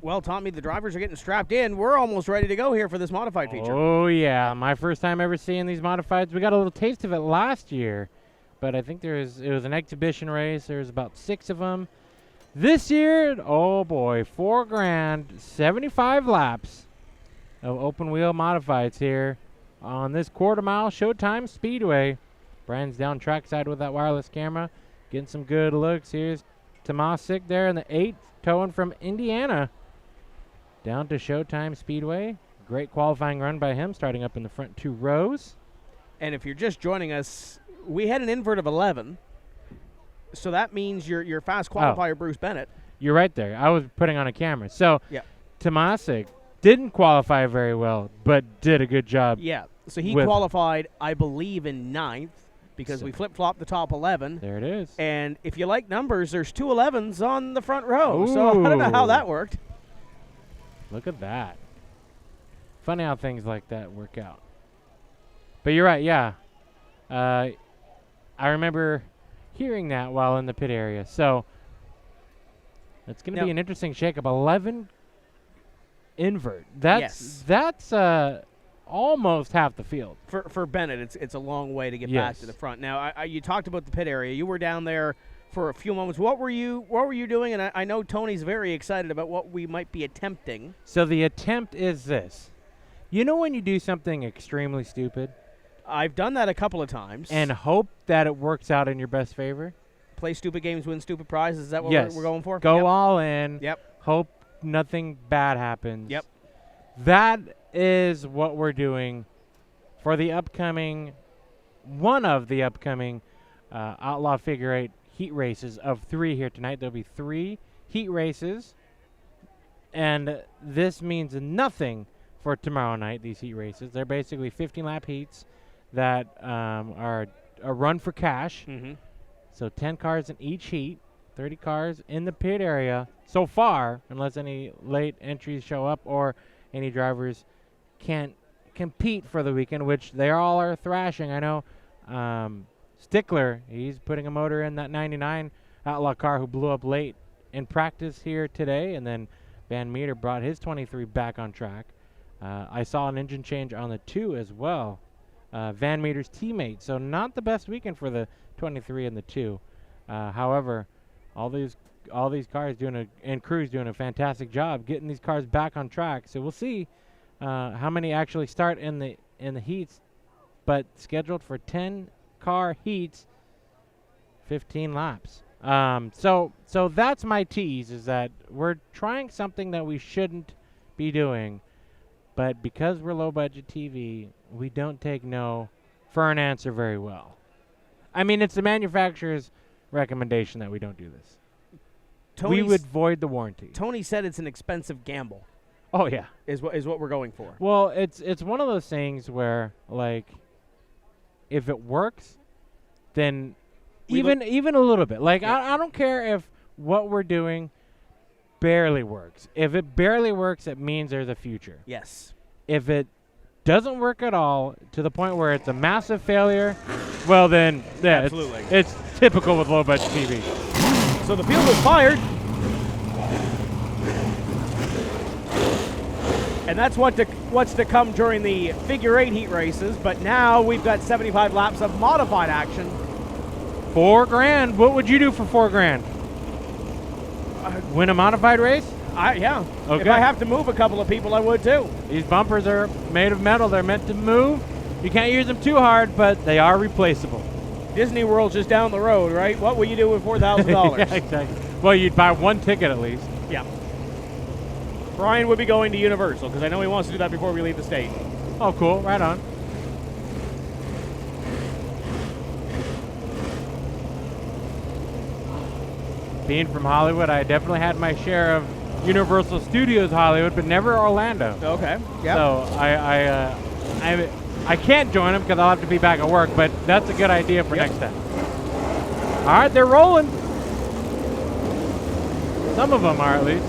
Well, Tommy, the drivers are getting strapped in. We're almost ready to go here for this modified feature. Oh, yeah. My first time ever seeing these modifieds. We got a little taste of it last year, but I think it was an exhibition race. There's about 6 of them. This year, oh boy, $4,000, 75 laps of open wheel modifieds here on this quarter-mile Showtime Speedway. Brian's down trackside with that wireless camera, getting some good looks. Here's Tomasic there in the 8th, towing from Indiana down to Showtime Speedway. Great qualifying run by him, starting up in the front 2 rows. And if you're just joining us, we had an invert of 11, so that means your fast qualifier, Bruce Bennett. You're right there. I was putting on a camera. So yeah. Tomasic didn't qualify very well, but did a good job. Yeah, so he qualified, I believe, in 9th because we flip-flopped the top 11. There it is. And if you like numbers, there's 2 11s on the front row. Ooh. So I don't know how that worked. Look at that. Funny how things like that work out. But you're right, yeah. I remember hearing that while in the pit area. So it's going to be an interesting shakeup. 11 invert. That's almost half the field. For Bennett, it's a long way to get back to the front. Now, you talked about the pit area. You were down there for a few moments. What were you doing? And I know Tony's very excited about what we might be attempting. So the attempt is this. You know when you do something extremely stupid? I've done that a couple of times. And hope that it works out in your best favor? Play stupid games, win stupid prizes. Is that what we're going for? Go all in. Yep. Hope nothing bad happens. Yep. That is what we're doing for the upcoming, one of the upcoming Outlaw Figure 8 heat races of 3 here tonight. There'll be 3 heat races, and this means nothing for tomorrow night, these heat races. They're basically 15-lap heats that are a run for cash. Mm-hmm. So 10 cars in each heat, 30 cars in the pit area so far, unless any late entries show up or any drivers can't compete for the weekend, which they all are thrashing. I know Stickler, he's putting a motor in that 99 Outlaw car who blew up late in practice here today, and then Van Meter brought his 23 back on track. I saw an engine change on the 2 as well. Van Meter's teammate, so not the best weekend for the 23 and the 2. However, all these cars and crews doing a fantastic job getting these cars back on track. So we'll see how many actually start in the heats, but scheduled for 10 car heats, 15 laps. So that's my tease, is that we're trying something that we shouldn't be doing, but because we're low budget TV, we don't take no for an answer very well. I mean, it's the manufacturer's recommendation that we don't do this. We would void the warranty. Tony said it's an expensive gamble. Oh yeah, is what we're going for. Well, it's one of those things where, like, if it works, then even a little bit. Like, I don't care if what we're doing barely works. If it barely works, it means there's a future. Yes. If it doesn't work at all to the point where it's a massive failure, well then, yeah, absolutely, it's typical with low budget TV. So the field was fired, and that's what's to come during the figure 8 heat races. But now we've got 75 laps of modified action. $4,000. What would you do for $4,000? Win a modified race? Yeah. Okay. If I have to move a couple of people, I would too. These bumpers are made of metal. They're meant to move. You can't use them too hard, but they are replaceable. Disney World's just down the road, right? What would you do with $4,000? Yeah, exactly. Well, you'd buy one ticket at least. Yeah. Brian would be going to Universal because I know he wants to do that before we leave the state. Oh, cool. Right on. Being from Hollywood, I definitely had my share of Universal Studios Hollywood, but never Orlando. Okay. Yeah. So I can't join them because I'll have to be back at work, but that's a good idea for next time. All right, they're rolling. Some of them are, at least.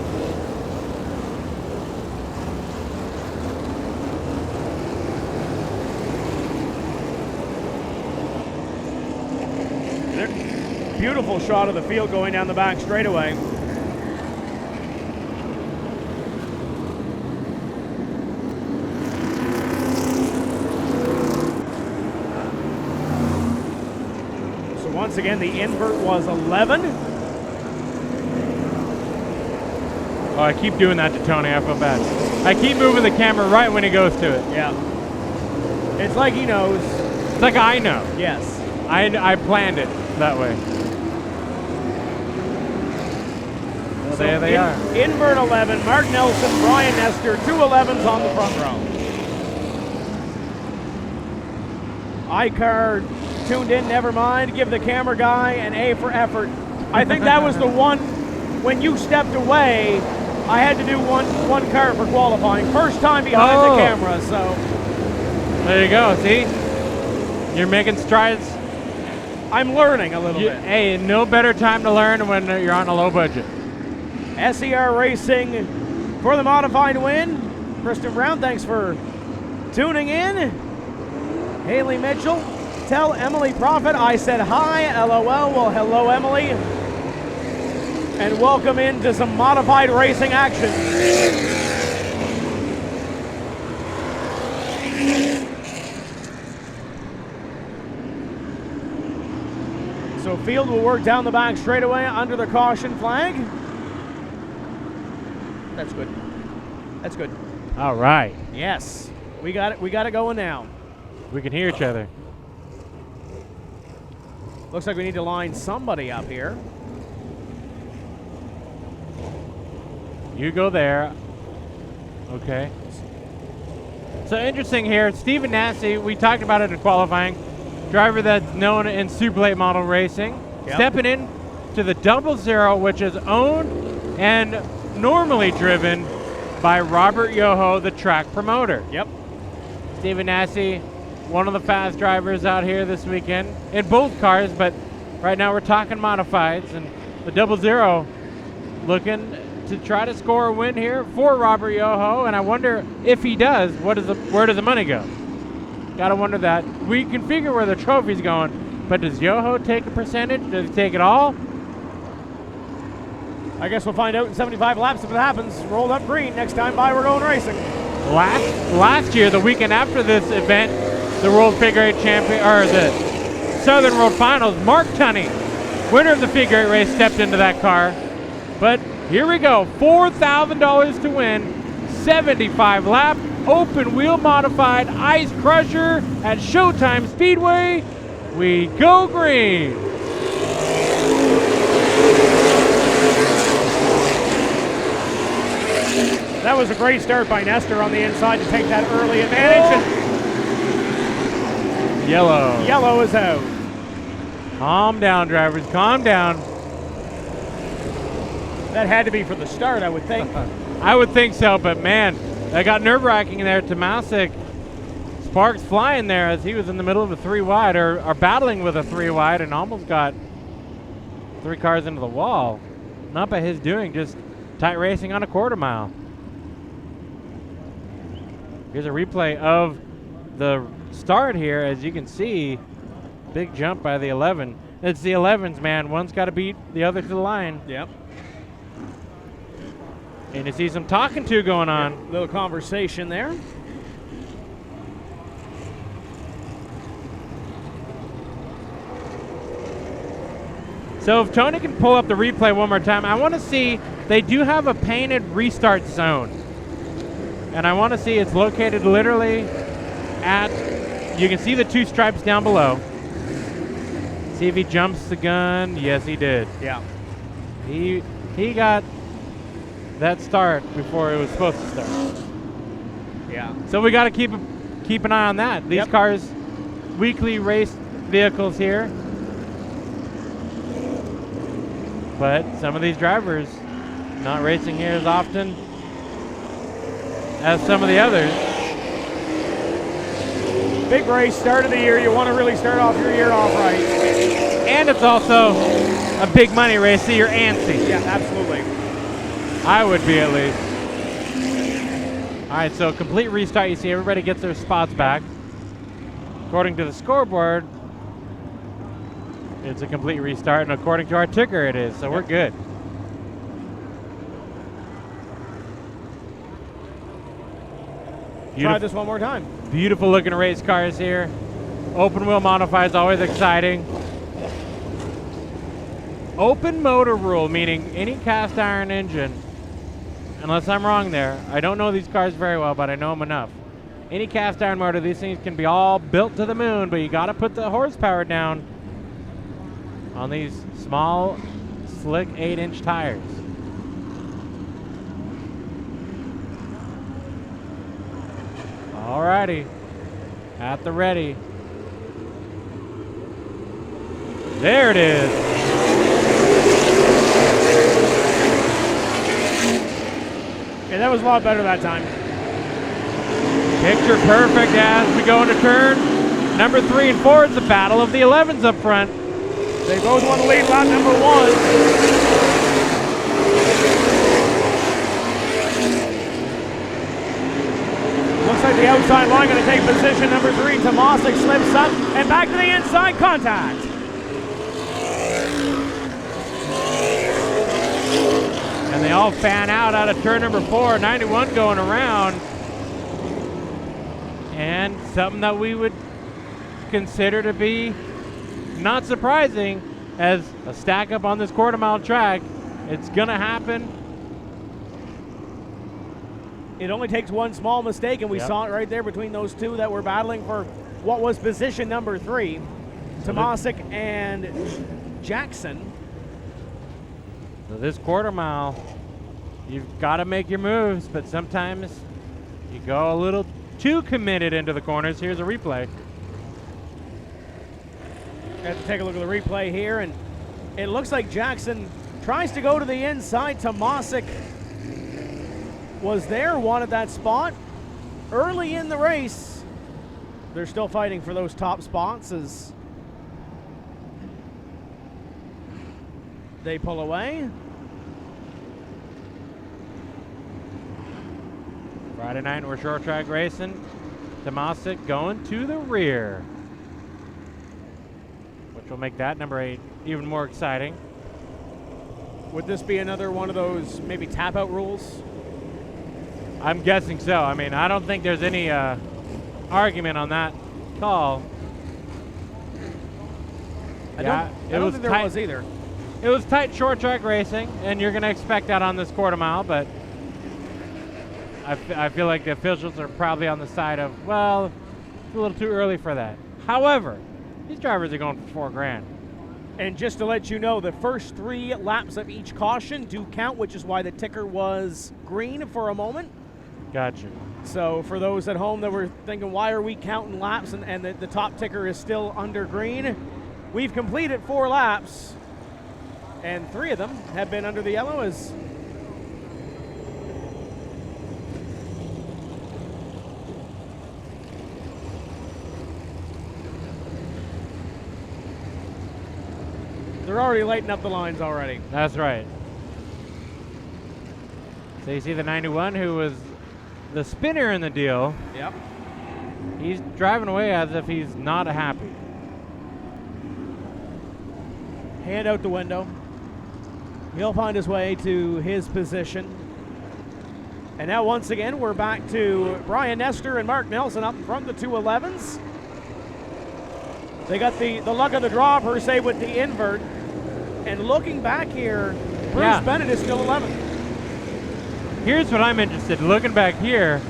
Beautiful shot of the field going down the back straightaway. again, the invert was 11. Oh, I keep doing that to Tony. I feel bad. I keep moving the camera right when he goes to it. Yeah. It's like he knows. It's like I know. Yes. I planned it that way. Well, So there they are. Invert 11, Mark Nelson, Brian Nestor, 2 11s on the front row. iCar tuned in, never mind. Give the camera guy an A for effort. I think that was the one, when you stepped away, I had to do one car for qualifying. First time behind the camera, so. There you go, see? You're making strides. I'm learning a little bit. Hey, no better time to learn when you're on a low budget. SER Racing for the modified win. Kristen Brown, thanks for tuning in. Haley Mitchell, tell Emily Prophet I said hi, LOL. Well, hello, Emily. And welcome into some modified racing action. So field will work down the back straightaway under the caution flag. That's good. That's good. All right. Yes. We got it. We got it going now. We can hear each other. Looks like we need to line somebody up here. You go there. Okay. So interesting here. Stephen Nassy, we talked about it in qualifying. Driver that's known in super late model racing. Yep. Stepping in to the 00, which is owned and normally driven by Robert Yoho, the track promoter. Yep. Stephen Nassy, one of the fast drivers out here this weekend in both cars, but right now we're talking modifieds, and the 00 looking to try to score a win here for Robert Yoho, and I wonder if he does, where does the money go? Gotta wonder that. We can figure where the trophy's going, but does Yoho take a percentage? Does he take it all? I guess we'll find out in 75 laps if it happens. Rolled up green next time by We're Going Racing. Last year, the weekend after this event, the World Figure 8 Champion, or the Southern World Finals, Mark Tunney, winner of the Figure 8 race, stepped into that car. But here we go, $4,000 to win, 75 lap, open wheel modified ice crusher at Showtime Speedway. We go green. That was a great start by Nestor on the inside to take that early advantage. Yellow. Yellow is out. Calm down, drivers, calm down. That had to be for the start, I would think. I would think so, but man, that got nerve-wracking there. Tomasic, sparks flying there as he was in the middle of a 3 wide, or battling with a 3 wide, and almost got 3 cars into the wall. Not by his doing, just tight racing on a quarter mile. Here's a replay of the start here. As you can see, big jump by the 11. It's the 11s, man. One's got to beat the other to the line. Yep. And you see some talking to going on. Yep. Little conversation there. So if Tony can pull up the replay one more time, I want to see, they do have a painted restart zone. And I want to see it's located literally at, you can see the 2 stripes down below. See if he jumps the gun. Yes, he did. Yeah. He got that start before it was supposed to start. Yeah. So we got to keep an eye on that. These cars, weekly race vehicles here. But some of these drivers not racing here as often as some of the others. Big race, start of the year. You want to really start off your year off right. And it's also a big money race, so you're antsy. Yeah, absolutely. I would be at least. All right, so complete restart. You see everybody gets their spots back. According to the scoreboard, it's a complete restart, and according to our ticker, it is, so we're good. Try this one more time. Beautiful looking race cars here. Open wheel modified is always exciting. open motor rule, meaning any cast iron engine, unless I'm wrong there. I don't know these cars very well, but I know them enough. Any cast iron motor, these things can be all built to the moon, but you got to put the horsepower down on these small, slick 8-inch tires. Alrighty, at the ready. There it is. Yeah, that was a lot better that time. Picture perfect as we go into turn number 3 and 4. It's the battle of the 11s up front. They both want to lead lap number 1. Looks like the outside line going to take position number 3. Tomasic slips up and back to the inside, contact. And they all fan out of turn number 4. 91 going around. And something that we would consider to be not surprising as a stack up on this quarter-mile track. It's going to happen. It only takes one small mistake, and we saw it right there between those two that were battling for what was position number 3, Tomasic and Jackson. So this quarter mile, you've got to make your moves, but sometimes you go a little too committed into the corners. Here's a replay. Got to take a look at the replay here, and it looks like Jackson tries to go to the inside. Tomasic was there, wanted that spot early in the race. They're still fighting for those top spots as they pull away. Friday night, we're short track racing. Tomasic going to the rear, which will make that number 8 even more exciting. Would this be another one of those maybe tap out rules? I'm guessing so. I mean, I don't think there's any argument on that call. I don't think there was either. It was tight short track racing, and you're going to expect that on this quarter mile, but I feel like the officials are probably on the side of, well, it's a little too early for that. However, these drivers are going for $4,000. And just to let you know, the first 3 laps of each caution do count, which is why the ticker was green for a moment. Gotcha. So for those at home that were thinking, why are we counting laps and the top ticker is still under green, we've completed 4 laps, and 3 of them have been under the yellow as they're already lighting up the lines already. That's right. So you see the 91, who was the spinner in the deal. Yep. He's driving away as if he's not happy. Hand out the window. He'll find his way to his position. And now once again, we're back to Brian Nestor and Mark Nelson up in front, the 2 11s. They got the luck of the draw, per se, with the invert. And looking back here, Bruce Bennett is still 11th. Here's what I'm interested in. Looking back here,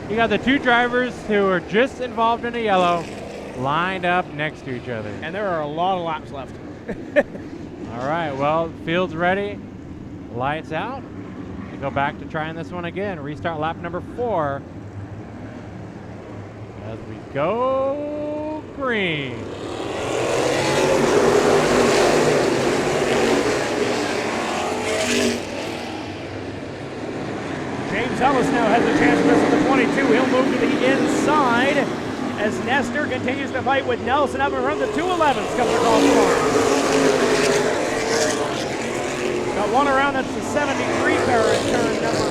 you got the 2 drivers who are just involved in a yellow lined up next to each other. And there are a lot of laps left. All right, well, field's ready. Lights out. We go back to trying this one again. Restart lap number 4. As we go green. James Ellis now has a chance to miss the 22. He'll move to the inside as Nestor continues to fight with Nelson up and run. The 2 11s comes across the line. Got one around, that's the 73 car in turn number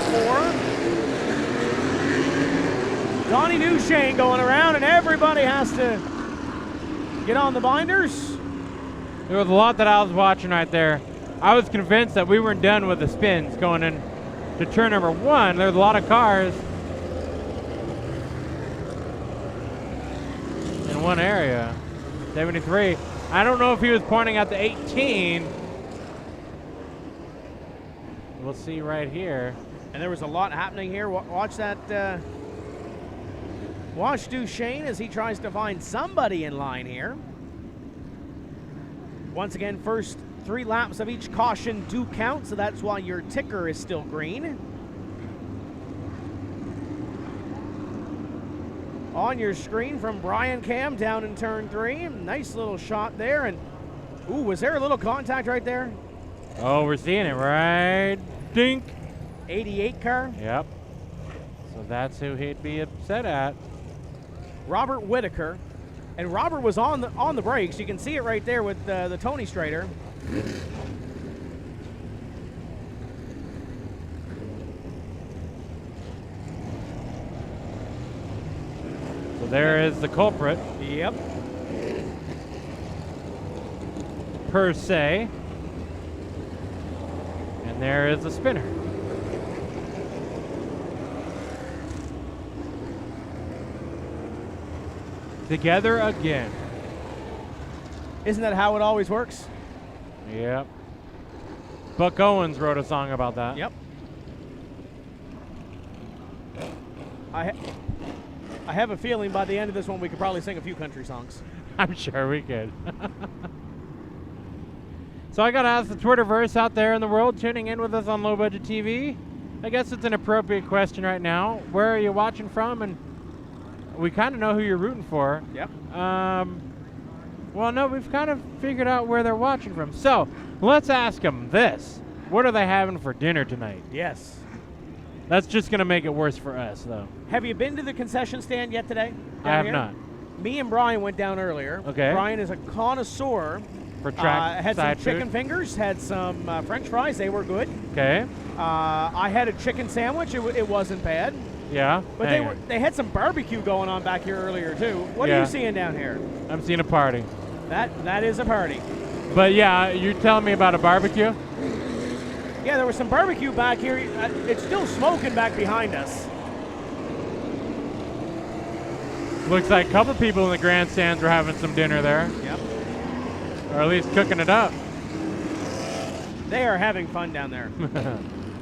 4. Donnie Duchesne going around, and everybody has to get on the binders. There was a lot that I was watching right there. I was convinced that we weren't done with the spins going in to turn number 1. There's a lot of cars in one area. 73. I don't know if he was pointing at the 18 we'll see right here. And there was a lot happening here. Watch that. Watch Duchesne as he tries to find somebody in line here. Once again, first 3 laps of each caution do count, so that's why your ticker is still green. On your screen from Brian Cam down in turn 3. Nice little shot there. And, ooh, was there a little contact right there? Oh, we're seeing it right. Dink. 88 car. Yep. So that's who he'd be upset at. Robert Whitaker. And Robert was on the brakes. You can see it right there with the Tony Strader. So there is the culprit. Yep. Per se. And there is the spinner. Together again. Isn't that how it always works? Yep. Buck Owens wrote a song about that. Yep. I have a feeling by the end of this one we could probably sing a few country songs. I'm sure we could. So I got to ask the Twitterverse out there in the world tuning in with us on Low Budget TV. I guess it's an appropriate question right now. Where are you watching from? And we kind of know who you're rooting for. Yep. Well, no, we've kind of figured out where they're watching from. So let's ask them this. What are they having for dinner tonight? Yes. That's just going to make it worse for us, though. Have you been to the concession stand yet today? I have here? not. Me and Brian went down earlier. Okay. Brian is a connoisseur. For track had some side chicken food? fingers, had some French fries. They were good. Okay. I had a chicken sandwich. It wasn't bad. Yeah. But they had some barbecue going on back here earlier, too. What are you seeing down here? I'm seeing a party. That is a party. But yeah, you're telling me about a barbecue? Yeah, there was some barbecue back here. It's still smoking back behind us. Looks like a couple people in the grandstands were having some dinner there. Yep. Or at least cooking it up. They are having fun down there.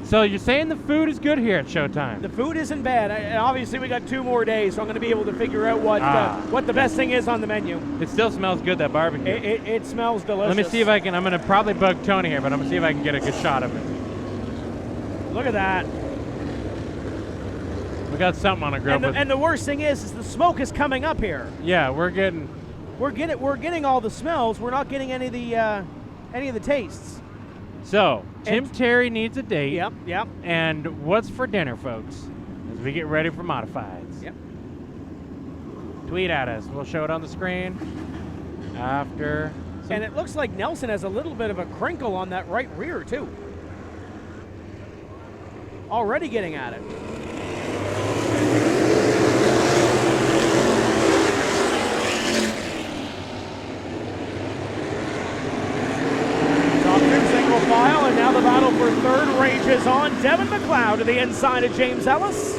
So you're saying the food is good here at Showtime? The food isn't bad. And obviously, we got 2 more days, so I'm going to be able to figure out what the best thing is on the menu. It still smells good, that barbecue. It smells delicious. Let me see if I can. I'm going to probably bug Tony here, but I'm going to see if I can get a good shot of it. Look at that. We got something on a grill. And the worst thing is the smoke is coming up here. Yeah, we're getting all the smells. We're not getting any of the tastes. So Tim Terry needs a date. Yep. And what's for dinner, folks? As we get ready for modifieds. Yep. Tweet at us. We'll show it on the screen after. And it looks like Nelson has a little bit of a crinkle on that right rear too. Already getting at it. Single file, and now the battle for third rages on. Devin McLeod to the inside of James Ellis.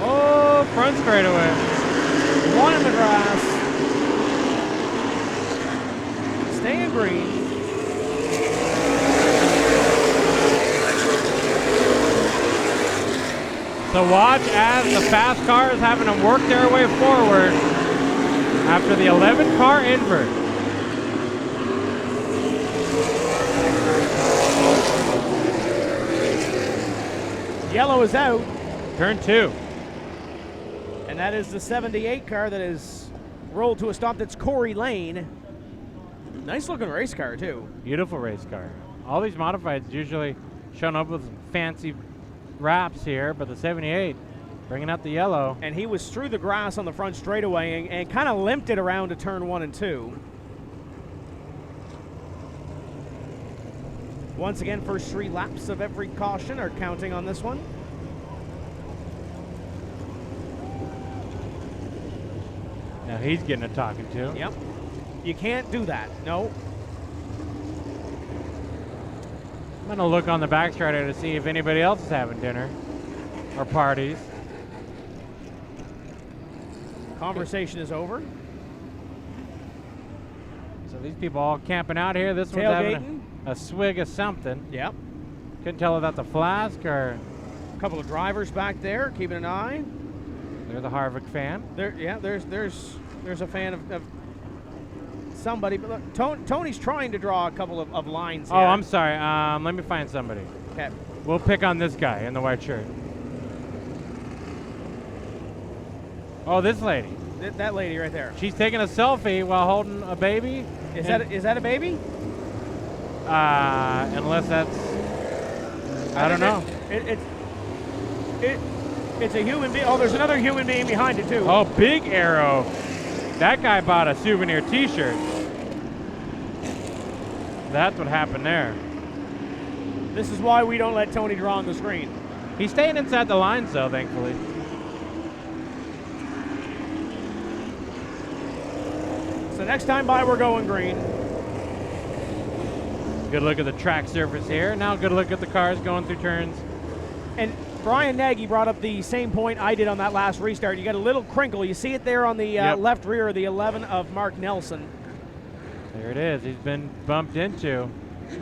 Oh, front straightaway. One in the grass. Staying green. So watch as the fast car is having them work their way forward after the 11 car invert. Yellow is out. Turn 2. And that is the 78 car that is rolled to a stop. That's Corey Lane. Nice looking race car too. Beautiful race car. All these modifieds usually showing up with some fancy wraps here, but the 78 bringing out the yellow. And he was through the grass on the front straightaway and kind of limped it around to turn 1 and 2. Once again, first 3 laps of every caution are counting on this one. Now he's getting a talking to. Yep. You can't do that. No. I'm going to look on the backstrider to see if anybody else is having dinner or parties. Conversation is over. So these people all camping out here. This one's having a swig of something. Yep. Couldn't tell if that's a flask or... A couple of drivers back there keeping an eye. There's a Harvick fan. There's a fan of somebody. But look, Tony's trying to draw a couple of lines here. Oh, I'm sorry. Let me find somebody. Okay. We'll pick on this guy in the white shirt. Oh, this lady. That lady right there. She's taking a selfie while holding a baby. Is that a baby? Unless that's... I don't know. It's a human being. Oh, there's another human being behind it, too. Oh, big arrow. That guy bought a souvenir T-shirt. That's what happened there. This is why we don't let Tony draw on the screen. He's staying inside the lines, though, thankfully. So next time by, we're going green. Good look at the track surface here. Now good look at the cars going through turns. And Brian Nagy brought up the same point I did on that last restart. You got a little crinkle. You see it there on the left rear of the 11 of Mark Nelson. There it is. He's been bumped into.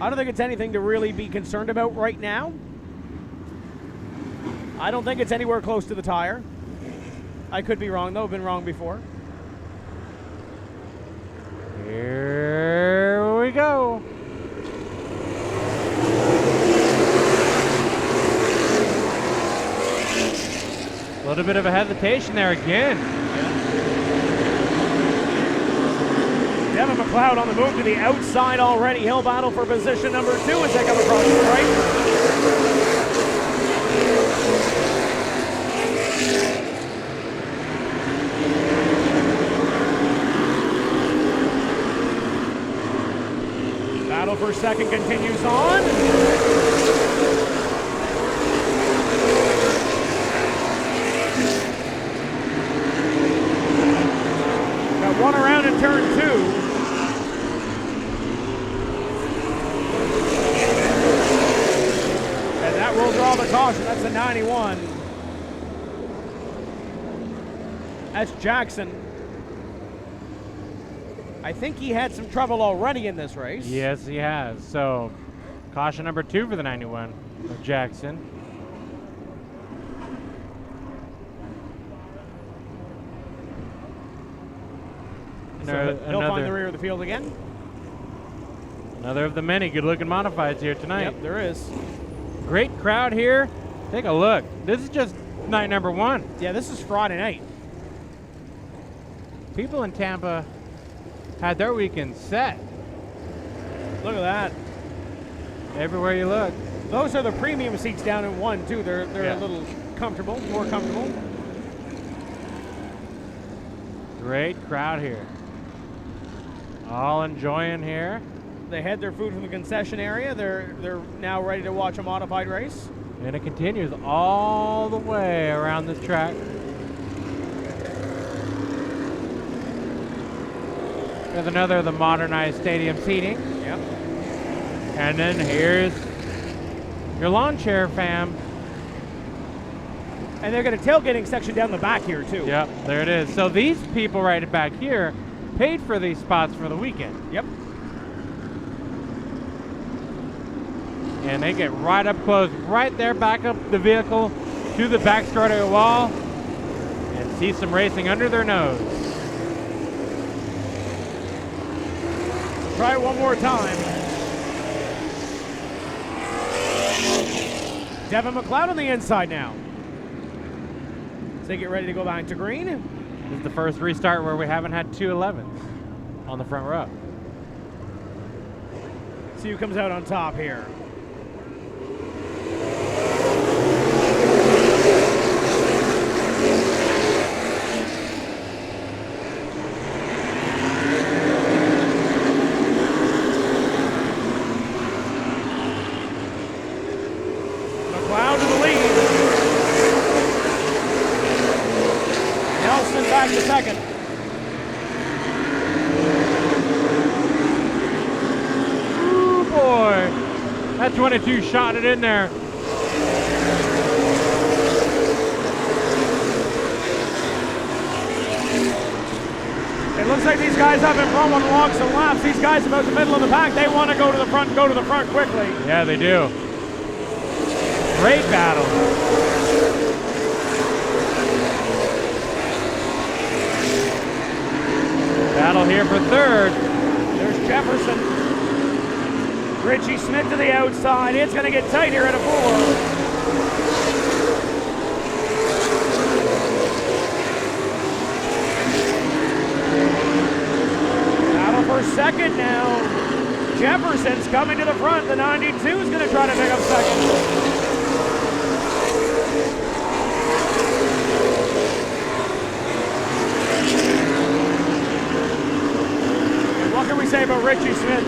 I don't think it's anything to really be concerned about right now. I don't think it's anywhere close to the tire. I could be wrong, though. I've been wrong before. Here we go. A little bit of a hesitation there again. Devin McLeod on the move to the outside already. He'll battle for position number 2 as they come across the right. Battle for second continues on. One around in turn 2. And that will draw the caution. That's a 91. That's Jackson. I think he had some trouble already in this race. Yes, he has. So, caution number 2 for the 91 of Jackson. So he'll find the rear of the field again. Another of the many good-looking modifieds here tonight. Yep, there is. Great crowd here. Take a look. This is just night number 1. Yeah, this is Friday night. People in Tampa had their weekend set. Look at that. Everywhere you look. Those are the premium seats down in 1, too. They're a little comfortable, more comfortable. Great crowd here. All enjoying here. They had their food from the concession area. They're now ready to watch a modified race. And it continues all the way around this track. There's another of the modernized stadium seating. Yep. And then here's your lawn chair fam. And they're got a tailgating section down the back here, too. Yep, there it is. So these people right back here paid for these spots for the weekend. Yep. And they get right up close, right there, back up the vehicle to the back starter wall and see some racing under their nose. Try it one more time. Devin McLeod on the inside now. So they get ready to go back to green. This is the first restart where we haven't had 2 11s on the front row. See who comes out on top here. McLeod to the lead. Nelson back to second. Ooh, boy. That 22 shot it in there. It Looks like these guys up in front want to log some laps. These guys about the middle of the pack, they want to go to the front quickly. Yeah, they do. Great battle. Battle here for third. There's Jefferson. Richie Smith to the outside. It's going to get tight here at a 4. For second now. Jefferson's coming to the front. The 92 is going to try to pick up second. What can we say about Richie Smith?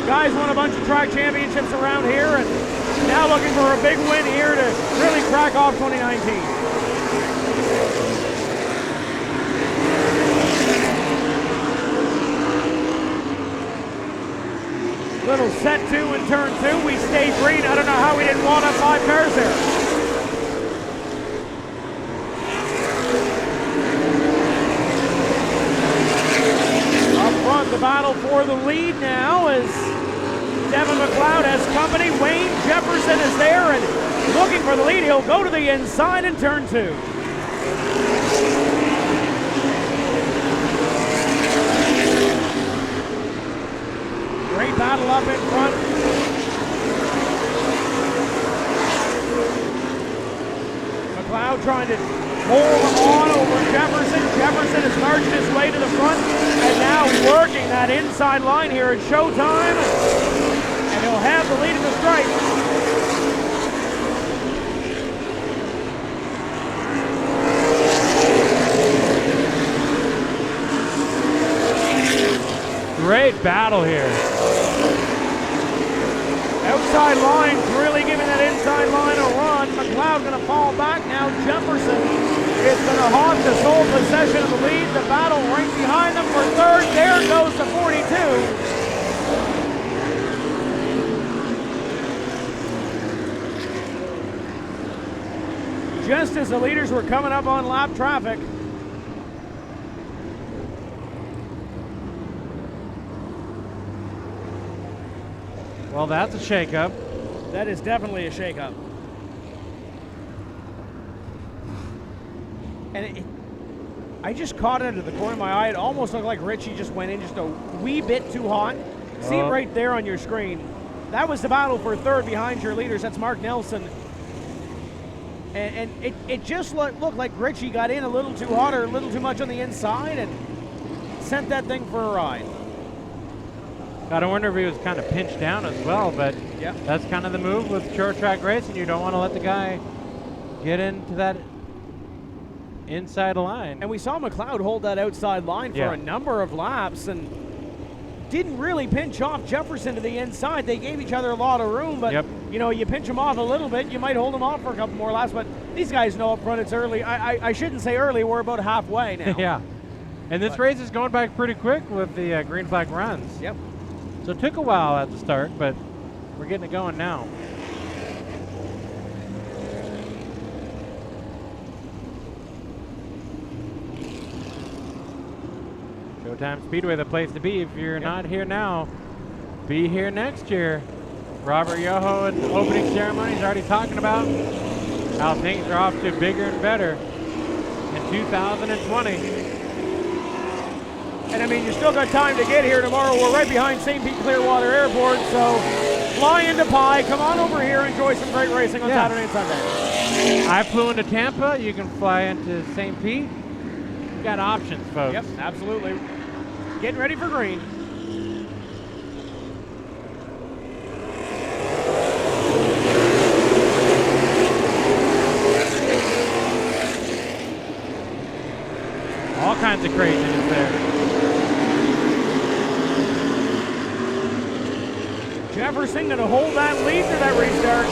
Guys won a bunch of track championships around here and now looking for a big win here to really crack off 2019. Little set 2 in turn 2. We stayed green. I don't know how we didn't wall up 5 cars there. Up front, the battle for the lead now as Devin McLeod has company. Wayne Jefferson is there and looking for the lead. He'll go to the inside in turn 2. Great battle up in front. McLeod trying to hold on over Jefferson. Jefferson has marched his way to the front and now working that inside line here at Showtime. And he'll have the lead at the stripe. Great battle here. Outside line, really giving that inside line a run. McLeod going to fall back now. Jefferson is going to haunt this whole possession of the lead. The battle right behind them for third. There goes the 42. Just as the leaders were coming up on lap traffic. Well, that's a shakeup. That is definitely a shakeup. And I just caught it under the corner of my eye. It almost looked like Richie just went in just a wee bit too hot. See it right there on your screen. That was the battle for third behind your leaders. That's Mark Nelson. And it just looked like Richie got in a little too hot or a little too much on the inside and sent that thing for a ride. Gotta wonder if he was kind of pinched down as well, but yeah, that's kind of the move with short track racing. You don't want to let the guy get into that inside line. And we saw McLeod hold that outside line for a number of laps and didn't really pinch off Jefferson to the inside. They gave each other a lot of room, but you know, you pinch them off a little bit, you might hold them off for a couple more laps, but these guys know up front it's early. I shouldn't say early, we're about halfway now. Yeah, and this race is going by pretty quick with the green flag runs. Yep. So it took a while at the start, but we're getting it going now. Showtime Speedway, the place to be. If you're not here now, be here next year. Robert Yoho at the opening ceremony is already talking about how things are off to bigger and better in 2020. And I mean, you still got time to get here tomorrow. We're right behind St. Pete Clearwater Airport, so fly into Pie. Come on over here, enjoy some great racing on Saturday and Sunday. I flew into Tampa. You can fly into St. Pete. You got options, folks. Yep, absolutely. Getting ready for green. All kinds of craziness there. Jefferson going to hold that lead to that restart.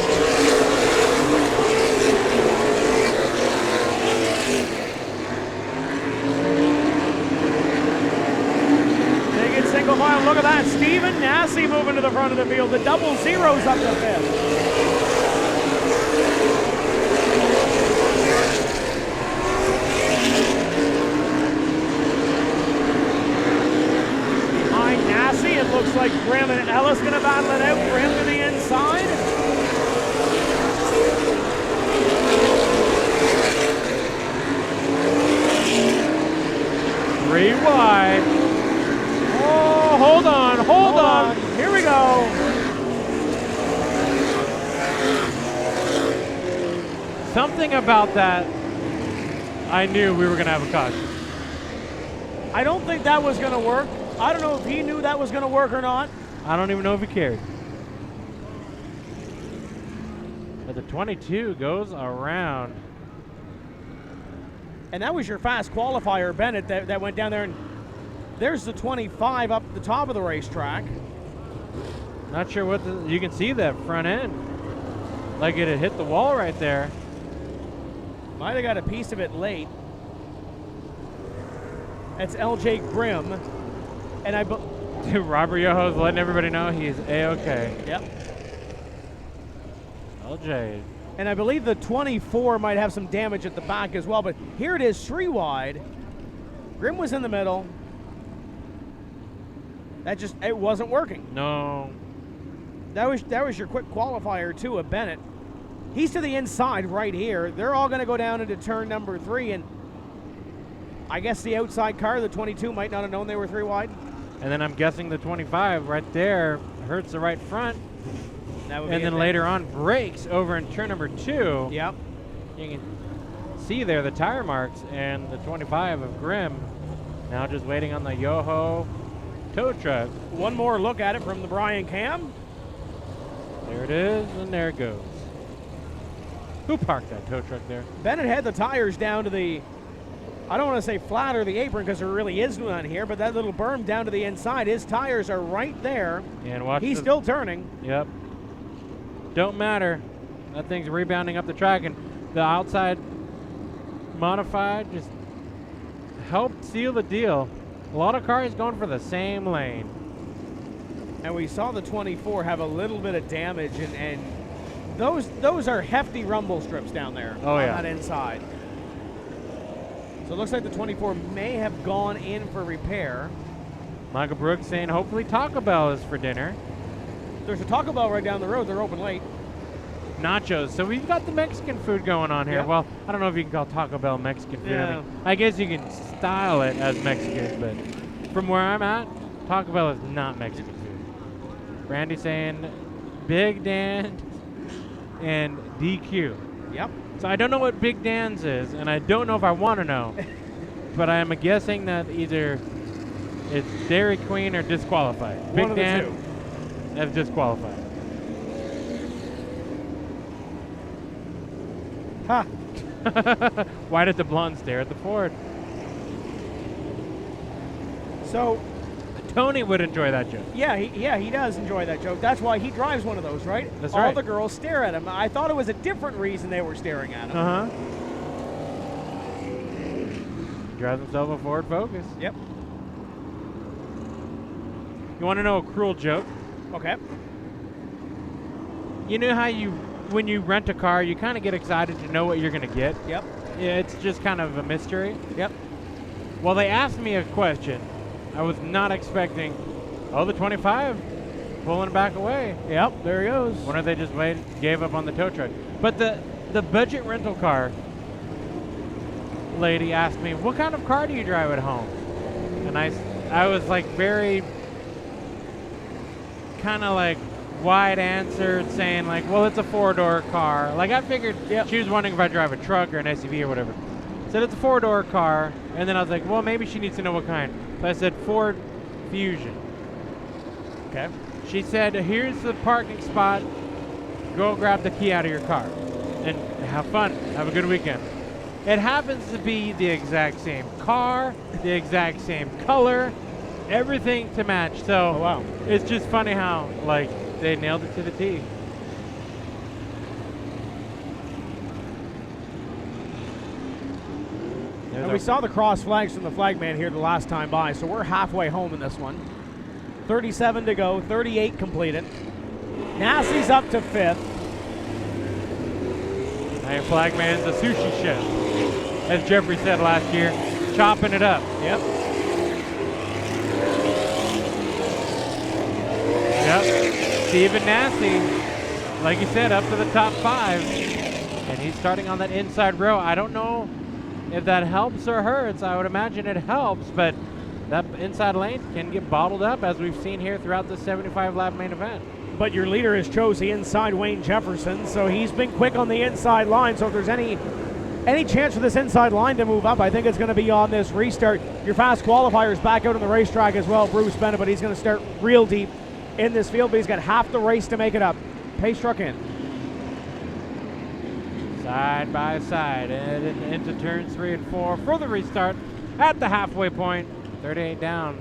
Take it single file. Look at that. Stephen Nassy moving to the front of the field. The double zeros up to fifth. Looks like Grimm and Ellis going to battle it out. Grimm to the inside. Three wide. Oh, hold on. Here we go. Something about that, I knew we were going to have a caution. I don't think that was going to work. I don't know if he knew that was going to work or not. I don't even know if he cared. But the 22 goes around. And that was your fast qualifier, Bennett, that went down there. And there's the 25 up the top of the racetrack. Not sure what you can see that front end. Like it had hit the wall right there. Might have got a piece of it late. That's LJ Grimm. And Robert Yoho's letting everybody know he's A-okay. Yep. LJ. And I believe the 24 might have some damage at the back as well, but here it is, 3 wide. Grimm was in the middle. It wasn't working. No. That was your quick qualifier too of Bennett. He's to the inside right here. They're all gonna go down into turn number 3, and I guess the outside car, the 22, might not have known they were 3 wide. And then I'm guessing the 25 right there hurts the right front. And then later on breaks over in turn number 2. Yep. You can see there the tire marks, and the 25 of Grimm now just waiting on the Yoho tow truck. One more look at it from the Brian Cam. There it is, and there it goes. Who parked that tow truck there? Bennett had the tires down to the, I don't want to say flat or the apron because there really is none here, but that little berm down to the inside, his tires are right there. And watch He's still turning. Yep. Don't matter. That thing's rebounding up the track, and the outside modified just helped seal the deal. A lot of cars going for the same lane. And we saw the 24 have a little bit of damage, and those are hefty rumble strips down there on that inside. So it looks like the 24 may have gone in for repair. Michael Brooks saying hopefully Taco Bell is for dinner. There's a Taco Bell right down the road. They're open late. Nachos. So we've got the Mexican food going on here. Yep. Well, I don't know if you can call Taco Bell Mexican food. Yeah. I guess you can style it as Mexican, but from where I'm at, Taco Bell is not Mexican food. Brandy saying Big Dan and DQ. Yep. So I don't know what Big Dan's is, and I don't know if I want to know. But I am guessing that either it's Dairy Queen or disqualified. One Big of the Dan two. is disqualified. Ha! Why did the blonde stare at the Ford? So, Tony would enjoy that joke. yeah, he does enjoy that joke. That's why he drives one of those, right? That's All right. the girls stare at him. I thought it was a different reason they were staring at him. Uh-huh. He drives himself a Ford Focus. Yep. You want to know a cruel joke? Okay. You know how when you rent a car, you kind of get excited to know what you're going to get? Yep. Yeah, it's just kind of a mystery. Yep. Well, they asked me a question. I was not expecting, the 25 pulling back away. Yep, there he goes. Wonder if they just gave up on the tow truck. But the budget rental car lady asked me, what kind of car do you drive at home? And I was like very kind of like wide answered, saying like, well, it's a 4-door car. Like I figured she was wondering if I drive a truck or an SUV or whatever. Said it's a 4-door car, and then I was like, well, maybe she needs to know what kind. So I said Ford Fusion. Okay. She said, here's the parking spot. Go grab the key out of your car and have fun. Have a good weekend. It happens to be the exact same car, the exact same color, everything to match. So wow. It's just funny how like they nailed it to the T. And we saw the cross flags from the flagman here the last time by, so we're halfway home in this one. 37 to go, 38 completed. Nassie's up to 5th. And flagman's a sushi chef, as Jeffrey said last year, chopping it up. Yep. Steven Nasty, like you said, up to the top 5. And he's starting on that inside row. I don't know if that helps or hurts. I would imagine it helps, but that inside lane can get bottled up, as we've seen here throughout the 75-lap main event. But your leader has chose the inside Wayne Jefferson, so he's been quick on the inside line. So if there's any chance for this inside line to move up, I think it's going to be on this restart. Your fast qualifier's back out on the racetrack as well, Bruce Bennett, but he's going to start real deep in this field, but he's got half the race to make it up. Pace truck in. Side by side and into turns 3 and 4 for the restart at the halfway point. 38 down.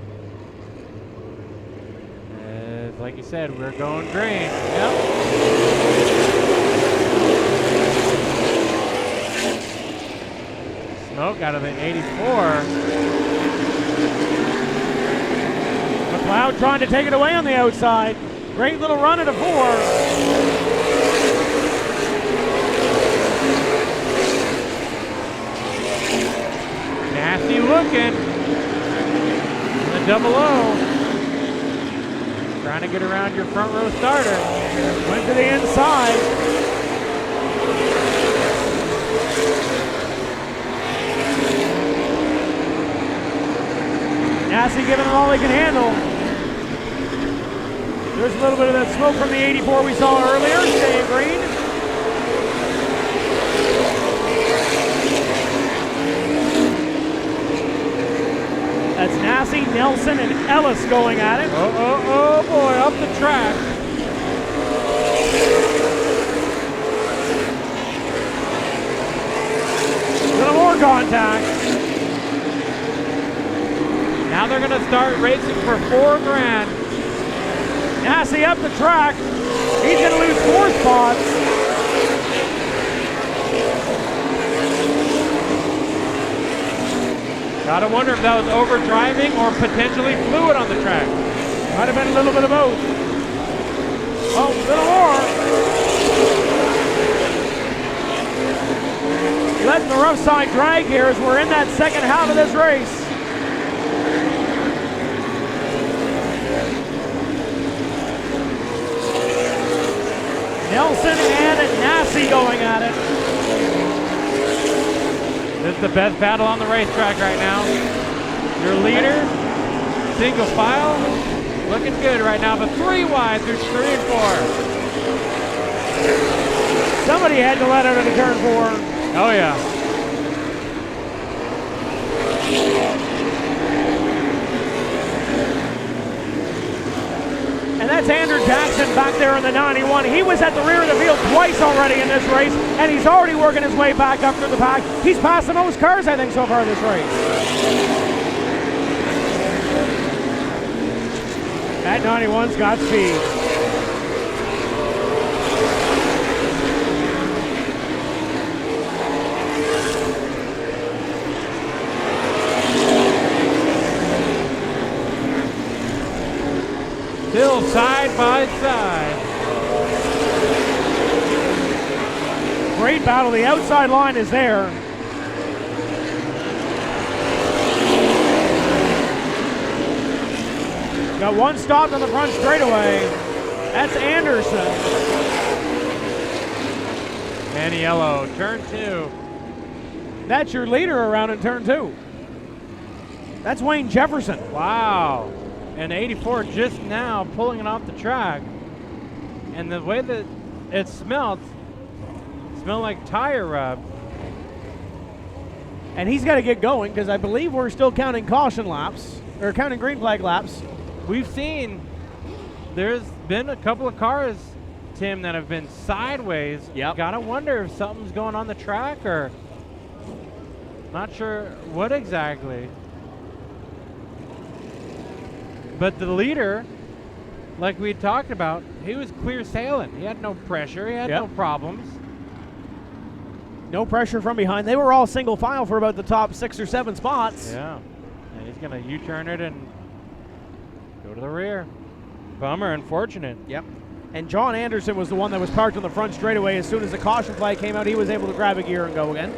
Like you said, we're going green. Yep. Smoke out of the 84. McLeod trying to take it away on the outside. Great little run at a 4. Nasty looking. The double O. Trying to get around your front row starter. Went to the inside. Nasty giving it all he can handle. There's a little bit of that smoke from the 84 we saw earlier, staying green. That's Nasty, Nelson, and Ellis going at it. Oh boy, up the track. A little more contact. Now they're going to start racing for $4,000. Nasty up the track. He's going to lose 4 spots. Gotta wonder if that was overdriving or potentially fluid on the track. Might have been a little bit of both. Oh, a little more. Letting the rough side drag here as we're in that second half of this race. Nelson and Nasty going at it. This is the best battle on the racetrack right now. Your leader, single file, looking good right now, but 3 wide through 3 and 4. Somebody had to let out of the turn 4. Oh yeah. And that's Andrew Jackson back there in the 91. He was at the rear of the field twice already in this race, and he's already working his way back up through the pack. He's passed the most cars, I think, so far this race. That 91's got speed. Still side by side. Great battle. The outside line is there. Got one stopped on the front straightaway. That's Anderson. And yellow, turn 2. That's your leader around in turn 2. That's Wayne Jefferson. Wow. And 84 just now pulling it off the track. And the way that it smelled like tire rub. And he's got to get going because I believe we're still counting caution laps, or counting green flag laps. We've seen there's been a couple of cars, Tim, that have been sideways. Yep. Gotta wonder if something's going on the track, or not sure what exactly. But the leader, like we talked about, he was clear sailing. He had no pressure. He had no problems. No pressure from behind. They were all single file for about the top 6 or 7 spots. Yeah. And he's going to U-turn it and go to the rear. Bummer, unfortunate. Yep. And John Anderson was the one that was parked on the front straightaway. As soon as the caution flag came out, he was able to grab a gear and go again.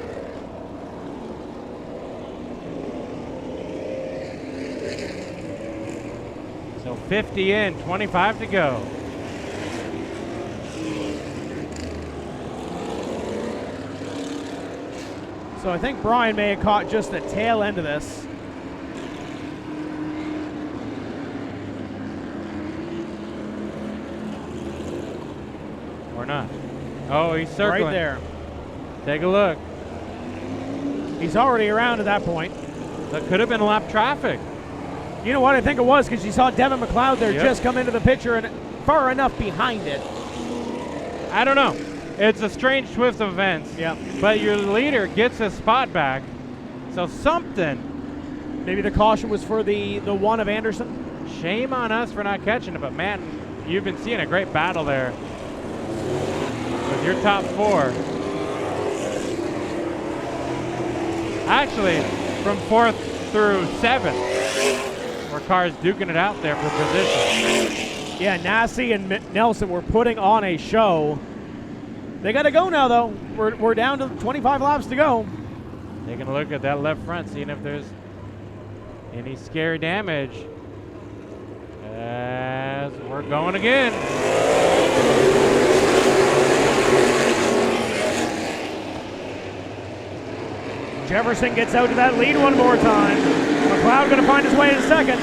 So 50 in, 25 to go. So I think Brian may have caught just the tail end of this. Or not. Oh, he's circling. Right there. Take a look. He's already around at that point. That could have been lap traffic. You know what? I think it was because you saw Devin McLeod there Yep. just come into the picture and far enough behind it. I don't know. It's a strange twist of events. Yeah. But your leader gets his spot back. So something. Maybe the caution was for the one of Anderson. Shame on us for not catching it. But, man, you've been seeing a great battle there with your top 4. Actually, from 4th through 7th, where cars duking it out there for position. Yeah, Nassie and Nelson were putting on a show. They got to go now, though. We're down to 25 laps to go. Taking a look at that left front, seeing if there's any scary damage. As we're going again. Jefferson gets out to that lead one more time. McLeod going to find his way in second.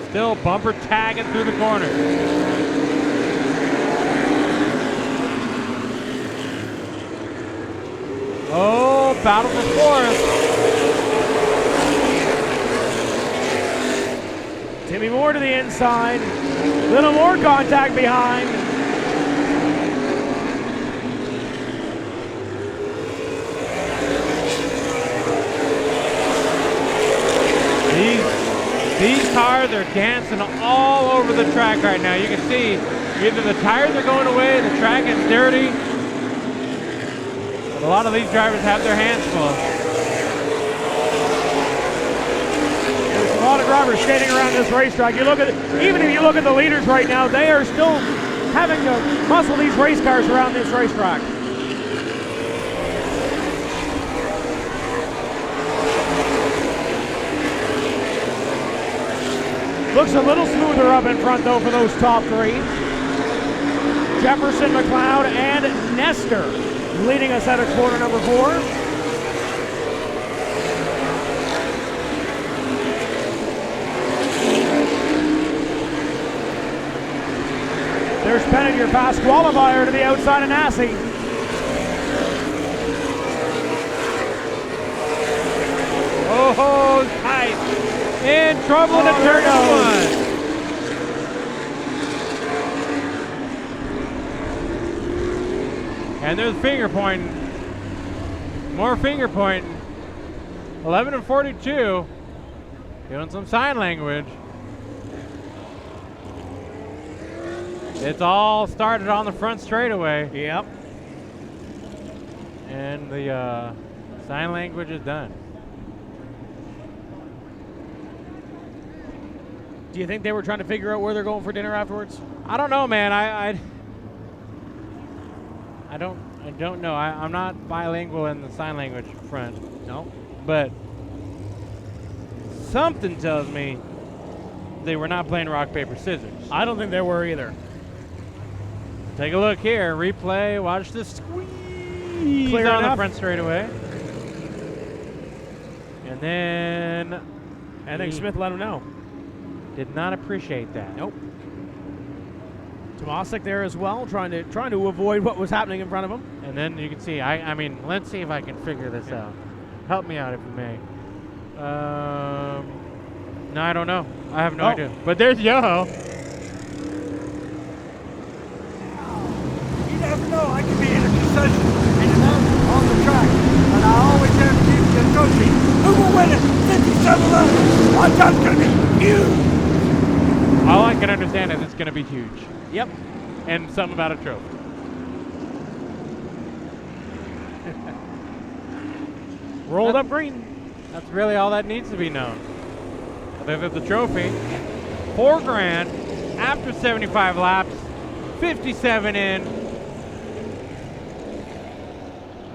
Still bumper tagging through the corner. Oh, battle for 4th. Timmy Moore to the inside. Little more contact behind. These cars are dancing all over the track right now. You can see either the tires are going away, the track is dirty. But a lot of these drivers have their hands full. There's a lot of drivers skating around this racetrack. You look at even if you look at the leaders right now, they are still having to muscle these race cars around this racetrack. Looks a little smoother up in front, though, for those top 3. Jefferson, McLeod, and Nestor leading us out of quarter number 4. There's Bennett, your fast qualifier, to the outside of Nassie. Oh, tight. In trouble in turn 1. And there's finger pointing. More finger pointing. 11 and 42. Doing some sign language. It's all started on the front straightaway. Yep. And the sign language is done. Do you think they were trying to figure out where they're going for dinner afterwards? I don't know, man. I don't know. I'm not bilingual in the sign language front. No. But something tells me they were not playing rock, paper, scissors. I don't think they were either. Take a look here. Replay. Watch this squeeze Clear on the enough. front straightaway. And then I think Smith let him know. did not appreciate that. Nope. Tomasic there as well, trying to avoid what was happening in front of him. And then you can see, I mean, let's see if I can figure this out. Help me out if you may. No, I don't know. I have no idea. But there's Yoho. You never know. I could be in a concession and on the track, and I always have to give you a trophy. Who will win it? 57 laps. My time's gonna be huge. All I can understand is it's going to be huge. Yep. And something about a trophy. Rolled up green. That's really all that needs to be known. There's the trophy. $4 grand after 75 laps. 57 in.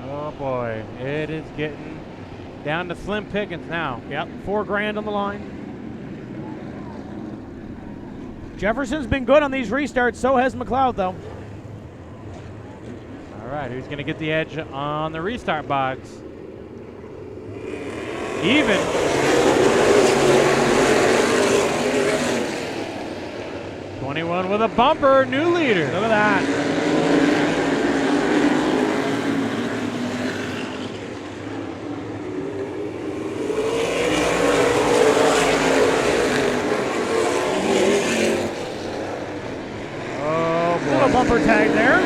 Oh boy, it is getting down to slim pickings now. Yep. $4 grand on the line. Jefferson's been good on these restarts, so has McLeod, though. All right, who's going to get the edge on the restart box? Even. 21 with a bumper, new leader. Look at that. Oh, boy. Little bumper tag there.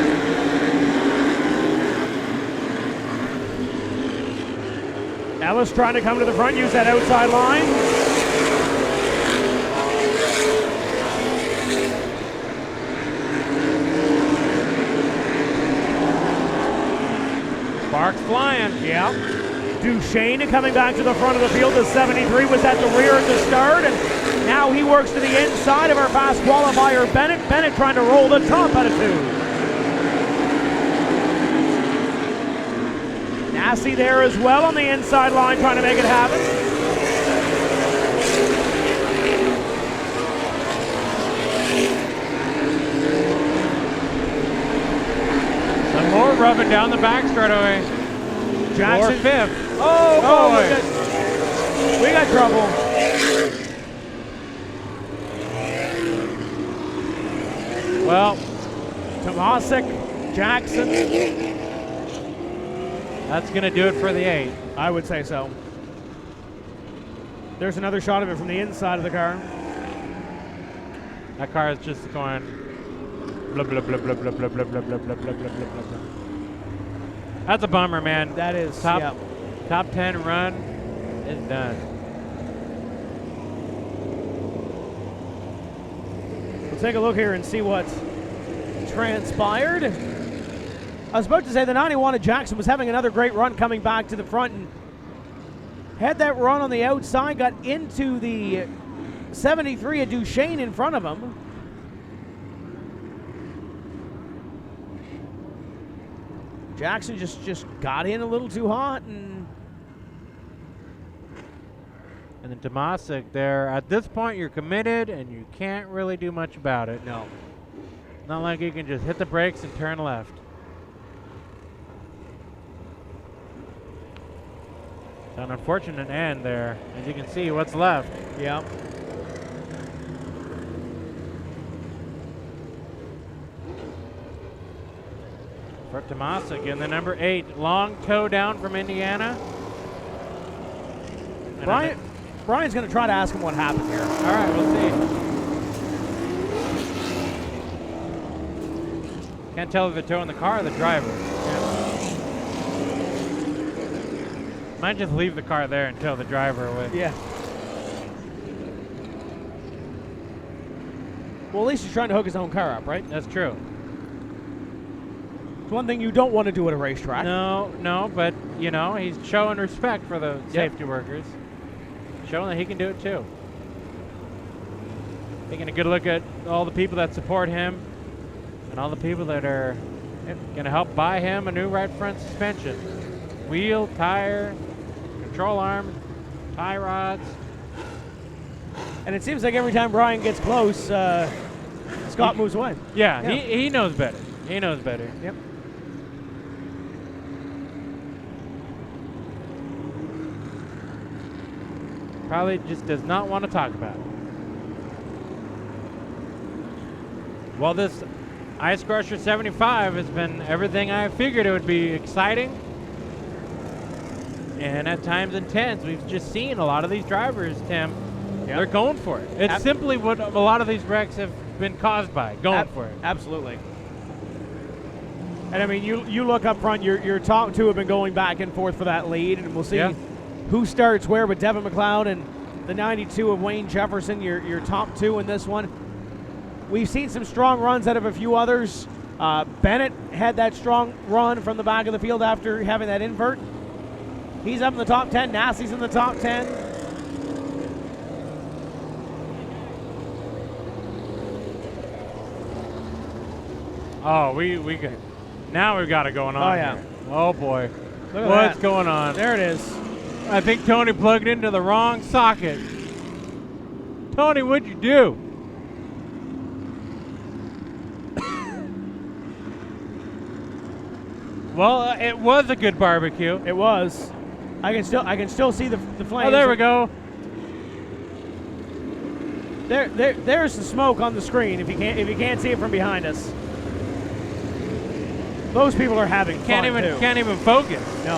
Ellis trying to come to the front, use that outside line. Sparks flying. Yeah. Duchesne coming back to the front of the field. The 73 was at the rear at the start, and now he works to the inside of our fast qualifier, Bennett. Bennett trying to roll the top out of 2. Massey there as well on the inside line, trying to make it happen. Some more rubbing down the back straightaway. Jackson. Or 5th. Oh, we got trouble. Well, Tomasic, Jackson. that's going to do it for the 8. I would say so. There's another shot of it from the inside of the car. That car is just going blah, blah, blah, blah, blah, blah, blah, blah, blah, blah, blah, blah, blah, blah. That's a bummer, man. That is, top 10 run is done. We'll take a look here and see what transpired. I was about to say the 91 of Jackson was having another great run coming back to the front and had that run on the outside, got into the 73 of Duchesne in front of him. Jackson just got in a little too hot, and then Tomasic there. At this point, you're committed, and you can't really do much about it. no. Not like you can just hit the brakes and turn left. It's an unfortunate end there. As you can see, what's left. Yeah. For Tomasic in the number 8. Long toe down from Indiana. And Brian's going to try to ask him what happened here. all right, we'll see. Can't tell if they're towing the car or the driver. Might just leave the car there and tow the driver away. Yeah. Well, at least he's trying to hook his own car up, right? That's true. It's one thing you don't want to do at a racetrack. No, but, you know, he's showing respect for the safety workers. Showing that he can do it too. Taking a good look at all the people that support him and all the people that are going to help buy him a new right front suspension. Wheel, tire, control arm, tie rods. And it seems like every time Brian gets close, Scott moves away. Yeah, he knows better. He knows better. Yep. Probably just does not want to talk about it. Well, this Ice Crusher 75 has been everything I figured it would be. Exciting and at times intense. We've just seen a lot of these drivers, Tim, they're going for it. It's simply what a lot of these wrecks have been caused by, going for it. Absolutely. And I mean, you look up front, your top 2 have been going back and forth for that lead, and we'll see who starts where, but Devin McLeod and the 92 of Wayne Jefferson, your top 2 in this one. We've seen some strong runs out of a few others. Bennett had that strong run from the back of the field after having that invert. He's up in the top 10. Nassie's in the top 10. Oh, we could. Now we've got it going on. Oh, yeah. Here. Oh, boy. Look at What's that. going on? There it is. I think Tony plugged into the wrong socket. Tony, what'd you do? Well, it was a good barbecue. It was. I can still see the flames. Oh, there we go. There's the smoke on the screen. If you can't see it from behind us, those people are having fun too. Can't even focus. No.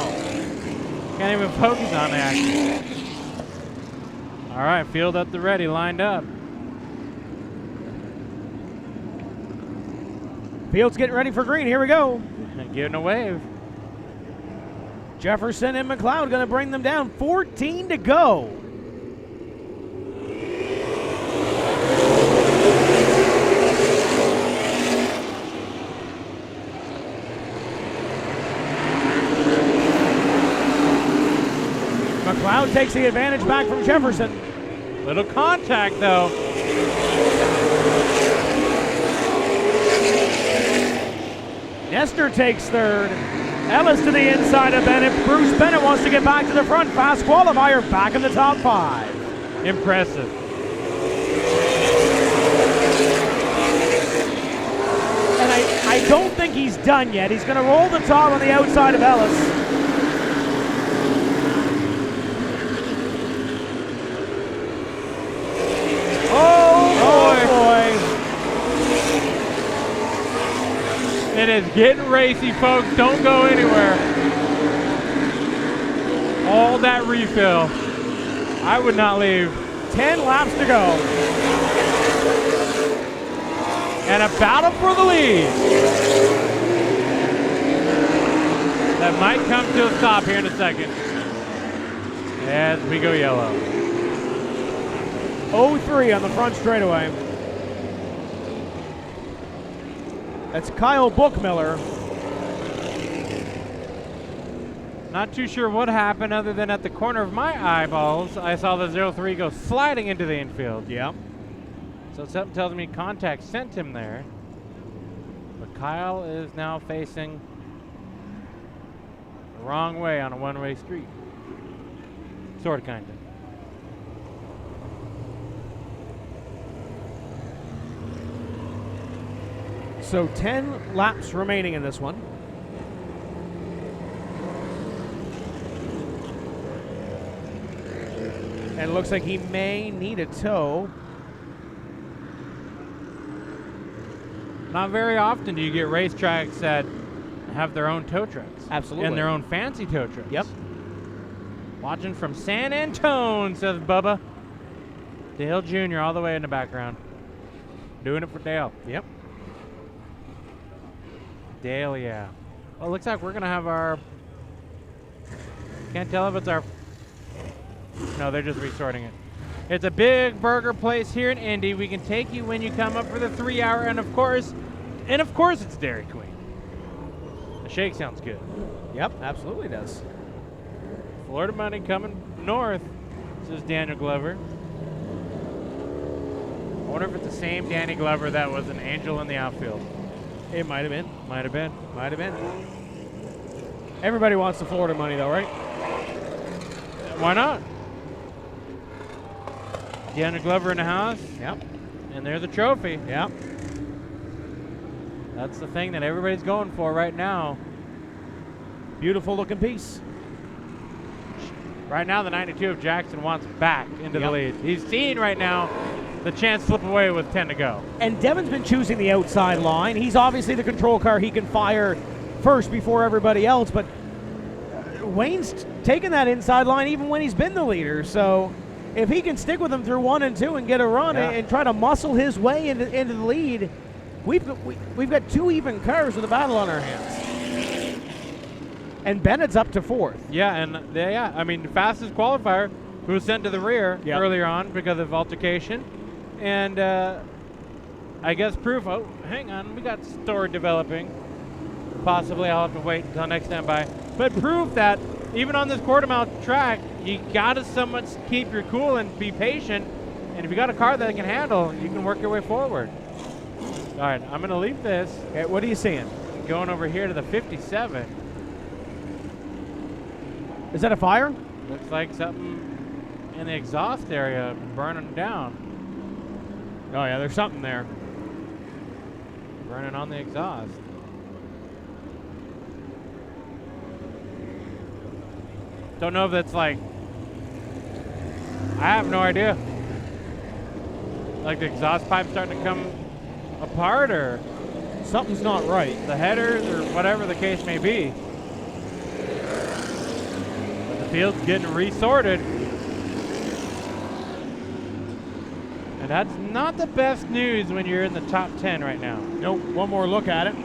Can't even focus on that. All right, field at the ready, lined up. Field's getting ready for green. Here we go. Giving a wave. Jefferson and McLeod going to bring them down. 14 to go. McLeod takes the advantage back from Jefferson. Little contact, though. Nestor takes third. Ellis to the inside of Bennett. Bruce Bennett wants to get back to the front. Fast qualifier back in the top 5. Impressive. And I don't think he's done yet. He's going to roll the top on the outside of Ellis. It is getting racy, folks. Don't go anywhere. All that refill. I would not leave. 10 laps to go. And a battle for the lead. That might come to a stop here in a second. As we go yellow. 0-3 on the front straightaway. That's Kyle Bookmiller. Not too sure what happened other than at the corner of my eyeballs, I saw the 0-3 go sliding into the infield. Yeah. So something tells me contact sent him there. But Kyle is now facing the wrong way on a one-way street. Sort of, kind of. So 10 laps remaining in this one. And it looks like he may need a tow. Not very often do you get racetracks that have their own tow trucks. Absolutely. And their own fancy tow trucks. Yep. Watching from San Antone, says Bubba. Dale Jr. all the way in the background. Doing it for Dale. Yep. Dale, yeah. Well, it looks like we're going to have our... Can't tell if it's our... No, they're just resorting it. It's a big burger place here in Indy. We can take you when you come up for the 3-hour, and of course it's Dairy Queen. The shake sounds good. Yep, absolutely does. Florida money coming north, says Daniel Glover. I wonder if it's the same Danny Glover that was an angel in the outfield. It might have been. Might have been. Might have been. Everybody wants the Florida money, though, right? Why not? Daniel Glover in the house. Yep. And there's a trophy. Yep. That's the thing that everybody's going for right now. Beautiful looking piece. Right now, the 92 of Jackson wants back into the lead. He's seeing right now the chance slip away with 10 to go. And Devin's been choosing the outside line. He's obviously the control car. He can fire first before everybody else, but Wayne's taken that inside line even when he's been the leader. So if he can stick with him through 1 and 2 and get a run and try to muscle his way into the lead, we've got 2 even cars with a battle on our hands. And Bennett's up to 4th. Yeah, and I mean, the fastest qualifier who was sent to the rear earlier on because of altercation. And I guess proof, oh, hang on, we got story developing. Possibly I'll have to wait until next time by. But proof that even on this quarter-mile track, you gotta somewhat keep your cool and be patient. And if you got a car that can handle, you can work your way forward. All right, I'm gonna leave this. Okay, what are you seeing? Going over here to the 57. Is that a fire? Looks like something in the exhaust area burning down. Oh, yeah, there's something there. Burning on the exhaust. Don't know if that's like, I have no idea. Like the exhaust pipe starting to come apart, or Something's not right. the headers, or whatever the case may be. But the field's getting resorted. And that's not the best news when you're in the top 10 right now. Nope, one more look at it.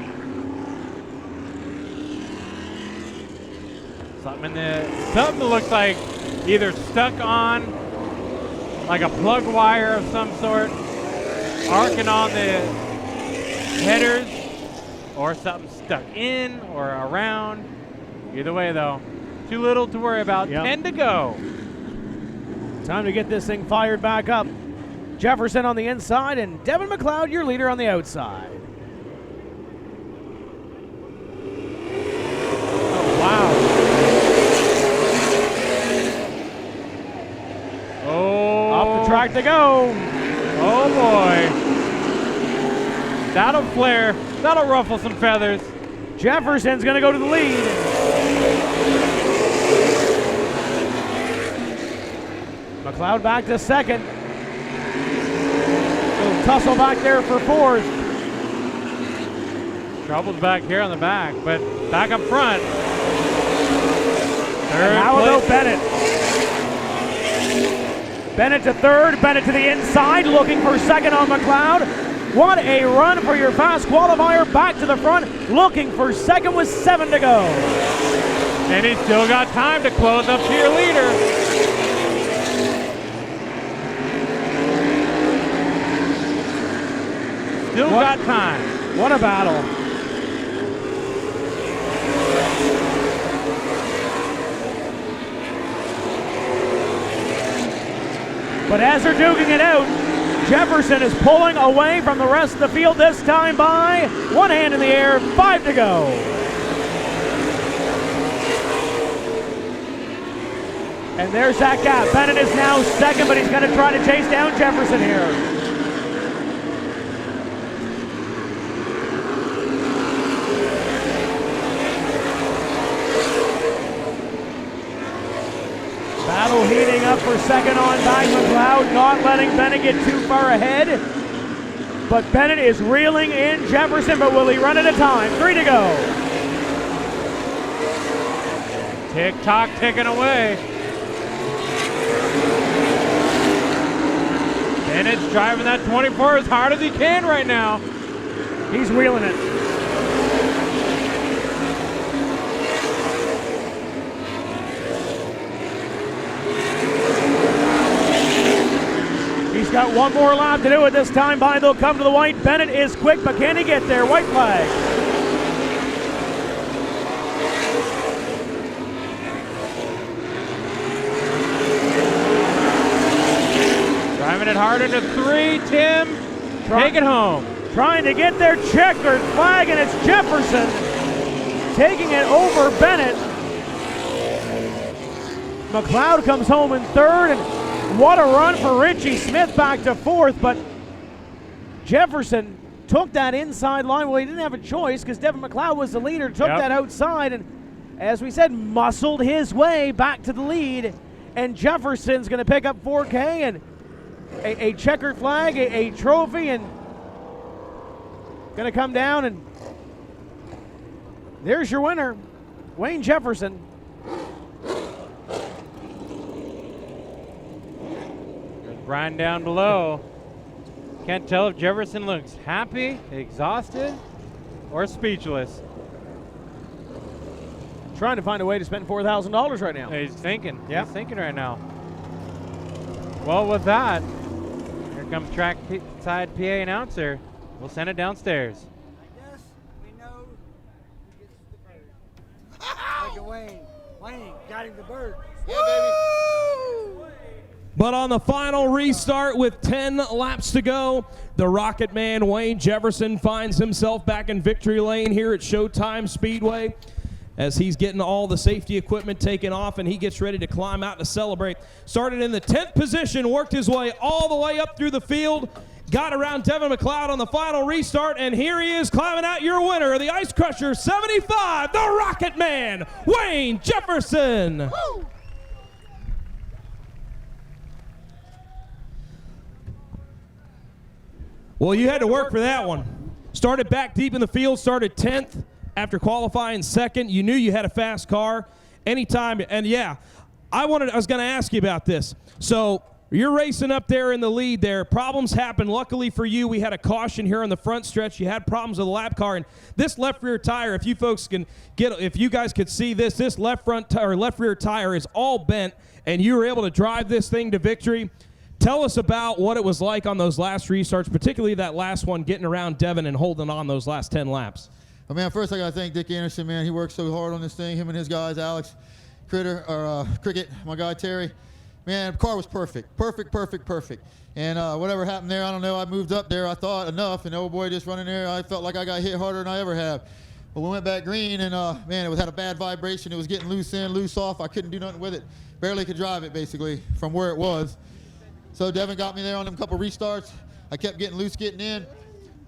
Something that looks like either stuck on, like a plug wire of some sort, arcing on the headers, or something stuck in or around. Either way, though, too little to worry about. Yep. 10 to go. Time to get this thing fired back up. Jefferson on the inside and Devin McLeod, your leader, on the outside. Oh, wow. Oh. Off the track to go. Oh, boy. That'll flare. That'll ruffle some feathers. Jefferson's going to go to the lead. McLeod back to second. Little tussle back there for fourth. Trouble's back here on the back, but back up front. And how about Bennett? Bennett to third, Bennett to the inside, looking for second on McLeod. What a run for your fast qualifier, back to the front, looking for second with 7 to go. And he's still got time to close up to your leader. Still got time. What a battle. But as they're duking it out, Jefferson is pulling away from the rest of the field, this time by one hand in the air, 5 to go. And there's that gap. Bennett is now second, but he's going to try to chase down Jefferson here. Battle heating up for second on back. McLeod not letting Bennett get too far ahead. But Bennett is reeling in Jefferson, but will he run at a time? 3 to go. Tick-tock ticking away. Bennett's driving that 24 as hard as he can right now. He's wheeling it. He's got one more lap to do it this time by. They'll come to the white. Bennett is quick, but can he get there? White flag. Driving it hard into 3, Tim. Take it home. Trying to get their checkered flag, and it's Jefferson taking it over Bennett. McLeod comes home in third, and what a run for Richie Smith back to fourth, but Jefferson took that inside line. Well, he didn't have a choice because Devin McLeod was the leader, took that outside, and as we said, muscled his way back to the lead. And Jefferson's going to pick up 4K and a checkered flag, a trophy, and going to come down, and there's your winner, Wayne Jefferson. Brian down below. Can't tell if Jefferson looks happy, exhausted, or speechless. Trying to find a way to spend $4,000 right now. He's thinking. Yeah. He's thinking right now. Well, with that, here comes trackside PA announcer. We'll send it downstairs. I guess we know who gets the bird. Look at Wayne. Wayne got him the bird. Yeah, baby. But on the final restart with 10 laps to go, the Rocket Man Wayne Jefferson finds himself back in victory lane here at Showtime Speedway as he's getting all the safety equipment taken off and he gets ready to climb out to celebrate. Started in the 10th position, worked his way all the way up through the field, got around Devin McLeod on the final restart, and here he is climbing out, your winner of the Ice Crusher 75, the Rocket Man, Wayne Jefferson. Woo! Well, you had to work for that one. Started back deep in the field, started 10th after qualifying second. You knew you had a fast car anytime. And yeah, I was going to ask you about this. So you're racing up there in the lead there. Problems happened. Luckily for you, we had a caution here on the front stretch. You had problems with the lap car. And this left rear tire, if you folks can get, if you guys could see this left rear tire is all bent, and you were able to drive this thing to victory. Tell us about what it was like on those last restarts, particularly that last one, getting around Devin and holding on those last 10 laps. Well, man, first I got to thank Dick Anderson, man. He worked so hard on this thing, him and his guys, Alex, Cricket, my guy Terry. Man, the car was perfect. Perfect. And whatever happened there, I don't know. I moved up there, I thought, enough, and the old boy just running there, I felt like I got hit harder than I ever have. But we went back green, and man, it had a bad vibration. It was getting loose in, loose off. I couldn't do nothing with it. Barely could drive it, basically, from where it was. So Devin got me there on them couple restarts. I kept getting loose, getting in.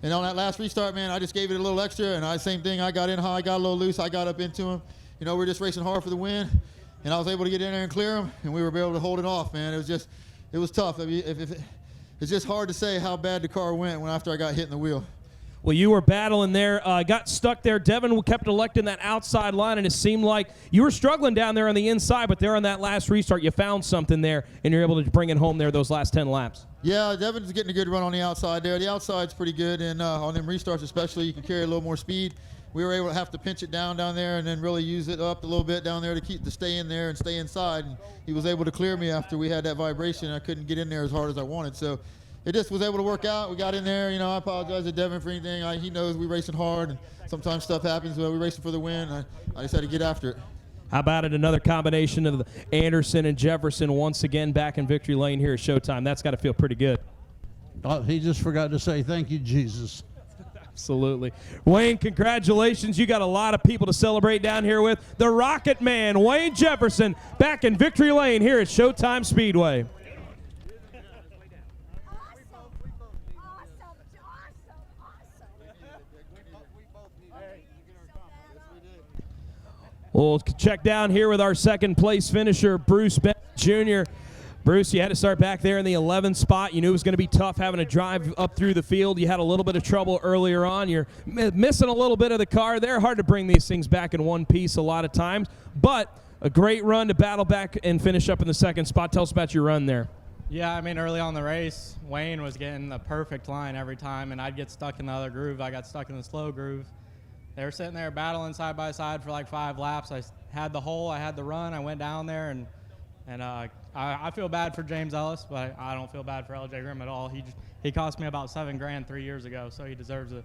And on that last restart, man, I just gave it a little extra. And same thing, I got in high, got a little loose. I got up into him. You know, we were just racing hard for the win. And I was able to get in there and clear him. And we were able to hold it off, man. It was tough. I mean, it's just hard to say how bad the car went after I got hit in the wheel. Well, you were battling there, got stuck there. Devin kept electing that outside line, and it seemed like you were struggling down there on the inside, but there on that last restart, you found something there, and you're able to bring it home there those last 10 laps. Yeah, Devin's getting a good run on the outside there. The outside's pretty good, and on them restarts especially, you can carry a little more speed. We were able to have to pinch it down there and then really use it up a little bit down there to stay in there and stay inside. And he was able to clear me after we had that vibration. I couldn't get in there as hard as I wanted. So it just was able to work out. We got in there. You know, I apologize to Devin for anything. He knows we racing hard, and sometimes stuff happens, but we're racing for the win. I just had to get after it. How about it? Another combination of Anderson and Jefferson once again back in victory lane here at Showtime. That's got to feel pretty good. He just forgot to say thank you, Jesus. Absolutely. Wayne, congratulations. You got a lot of people to celebrate down here with. The Rocket Man, Wayne Jefferson, back in victory lane here at Showtime Speedway. We'll check down here with our second place finisher, Bruce Bennett Jr. Bruce, you had to start back there in the 11th spot. You knew it was going to be tough having to drive up through the field. You had a little bit of trouble earlier on. You're missing a little bit of the car. They're hard to bring these things back in one piece a lot of times, but a great run to battle back and finish up in the second spot. Tell us about your run there. Yeah, I mean, early on the race, Wayne was getting the perfect line every time, and I'd get stuck in the other groove. I got stuck in the slow groove. They were sitting there battling side by side for like 5 laps. I had the hole, I had the run. I went down there, and I feel bad for James Ellis, but I don't feel bad for LJ Grimm at all. He cost me about $7,000 3 years ago, so he deserves it.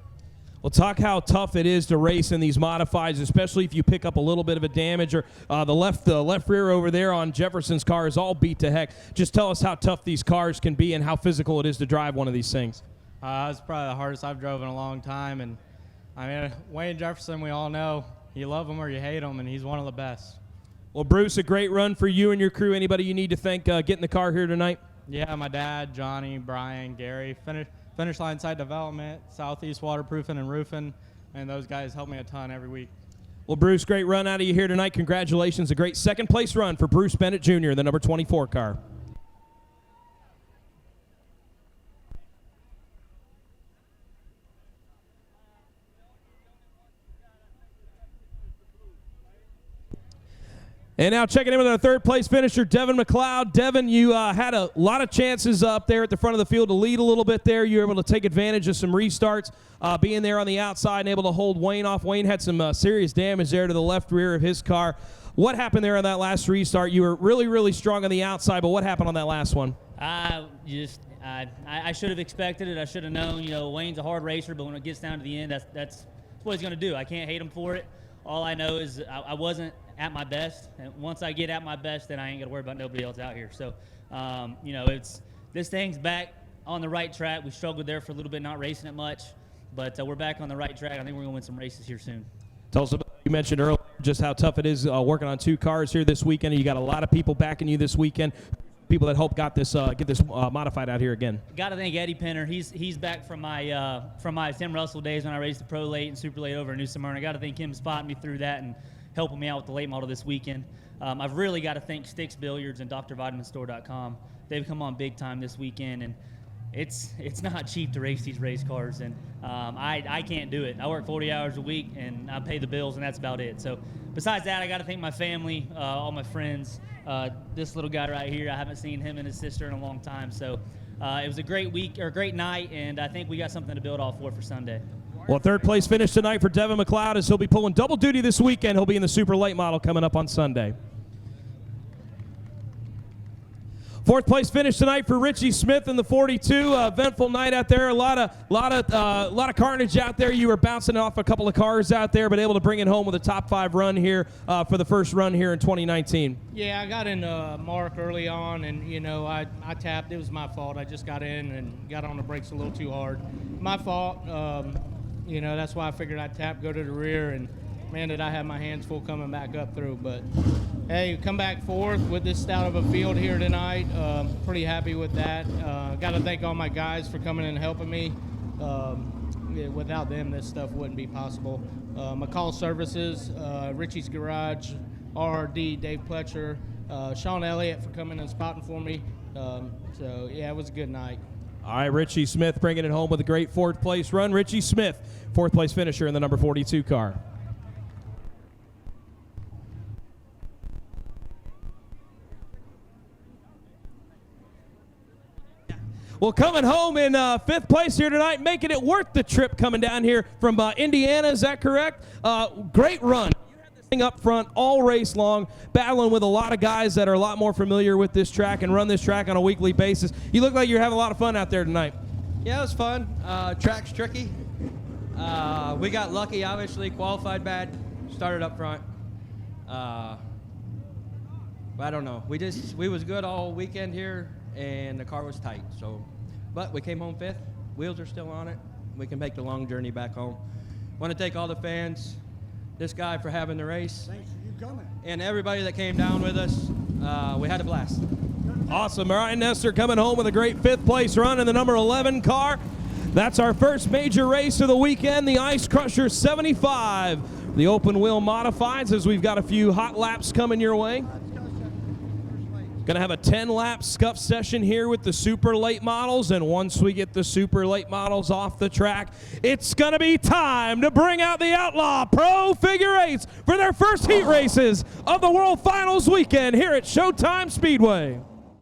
Well, talk how tough it is to race in these modifieds, especially if you pick up a little bit of a damage, or the left rear over there on Jefferson's car is all beat to heck. Just tell us how tough these cars can be and how physical it is to drive one of these things. It's probably the hardest I've drove in a long time, and I mean, Wayne Jefferson, we all know, you love him or you hate him, and he's one of the best. Well, Bruce, a great run for you and your crew. Anybody you need to thank getting the car here tonight? Yeah, my dad, Johnny, Brian, Gary, Finish Line Site Development, Southeast Waterproofing and Roofing, and those guys help me a ton every week. Well, Bruce, great run out of you here tonight. Congratulations. A great second-place run for Bruce Bennett Jr., the number 24 car. And now checking in with our third-place finisher, Devin McLeod. Devin, you had a lot of chances up there at the front of the field to lead a little bit there. You were able to take advantage of some restarts, being there on the outside and able to hold Wayne off. Wayne had some serious damage there to the left rear of his car. What happened there on that last restart? You were really, really strong on the outside, but what happened on that last one? I should have expected it. I should have known. You know, Wayne's a hard racer, but when it gets down to the end, that's what he's going to do. I can't hate him for it. All I know is I wasn't at my best, and once I get at my best, then I ain't got to worry about nobody else out here. So, you know, this thing's back on the right track. We struggled there for a little bit, not racing it much, but we're back on the right track. I think we're going to win some races here soon. Tell us about, you mentioned earlier just how tough it is working on 2 cars here this weekend. You got a lot of people backing you this weekend. People that helped get this modified out here again. Got to thank Eddie Penner. He's back from my Tim Russell days when I raced the pro late and super late over in New Smyrna. Got to thank him spotting me through that and helping me out with the late model this weekend. I've really got to thank Sticks Billiards and DrVitaminStore.com. They've come on big time this weekend, and it's not cheap to race these race cars, and I can't do it. I work 40 hours a week, and I pay the bills, and that's about it. So besides that, I got to thank my family, all my friends. This little guy right here, I haven't seen him and his sister in a long time. So it was a great week, or a great night, and I think we got something to build off for Sunday. Well, third place finish tonight for Devin McLeod as he'll be pulling double duty this weekend. He'll be in the super late model coming up on Sunday. Fourth place finish tonight for Richie Smith in the 42. Eventful night out there. A lot of carnage out there. You were bouncing off a couple of cars out there, but able to bring it home with a top 5 run here for the first run here in 2019. Yeah, I got in Mark early on, and I tapped. It was my fault. I just got in and got on the brakes a little too hard. My fault. That's why I figured I'd tap, go to the rear, and man, did I have my hands full coming back up through. But hey, come back fourth with this stout of a field here tonight. Pretty happy with that. Got to thank all my guys for coming and helping me. Without them, this stuff wouldn't be possible. McCall Services, Richie's Garage, RRD, Dave Pletcher, Sean Elliott for coming and spotting for me. So yeah, it was a good night. All right, Richie Smith bringing it home with a great fourth place run. Richie Smith, fourth place finisher in the number 42 car. Well, coming home in fifth place here tonight, making it worth the trip coming down here from Indiana. Is that correct? Great run. You had this thing up front all race long, battling with a lot of guys that are a lot more familiar with this track and run this track on a weekly basis. You look like you're having a lot of fun out there tonight. Yeah, it was fun. Track's tricky. We got lucky, obviously, qualified bad, started up front. But I don't know. We was good all weekend here, and the car was tight. But we came home fifth. Wheels are still on it. We can make the long journey back home. Want to thank all the fans, this guy for having the race. Thanks for you coming. And everybody that came down with us. We had a blast. Awesome. All right, Nestor coming home with a great fifth place run in the number 11 car. That's our first major race of the weekend, the Ice Crusher 75. The open wheel modifieds, as we've got a few hot laps coming your way. Going to have a 10-lap scuff session here with the super late models, and once we get the super late models off the track, it's going to be time to bring out the Outlaw Pro Figure 8s for their first heat races of the World Finals weekend here at Showtime Speedway.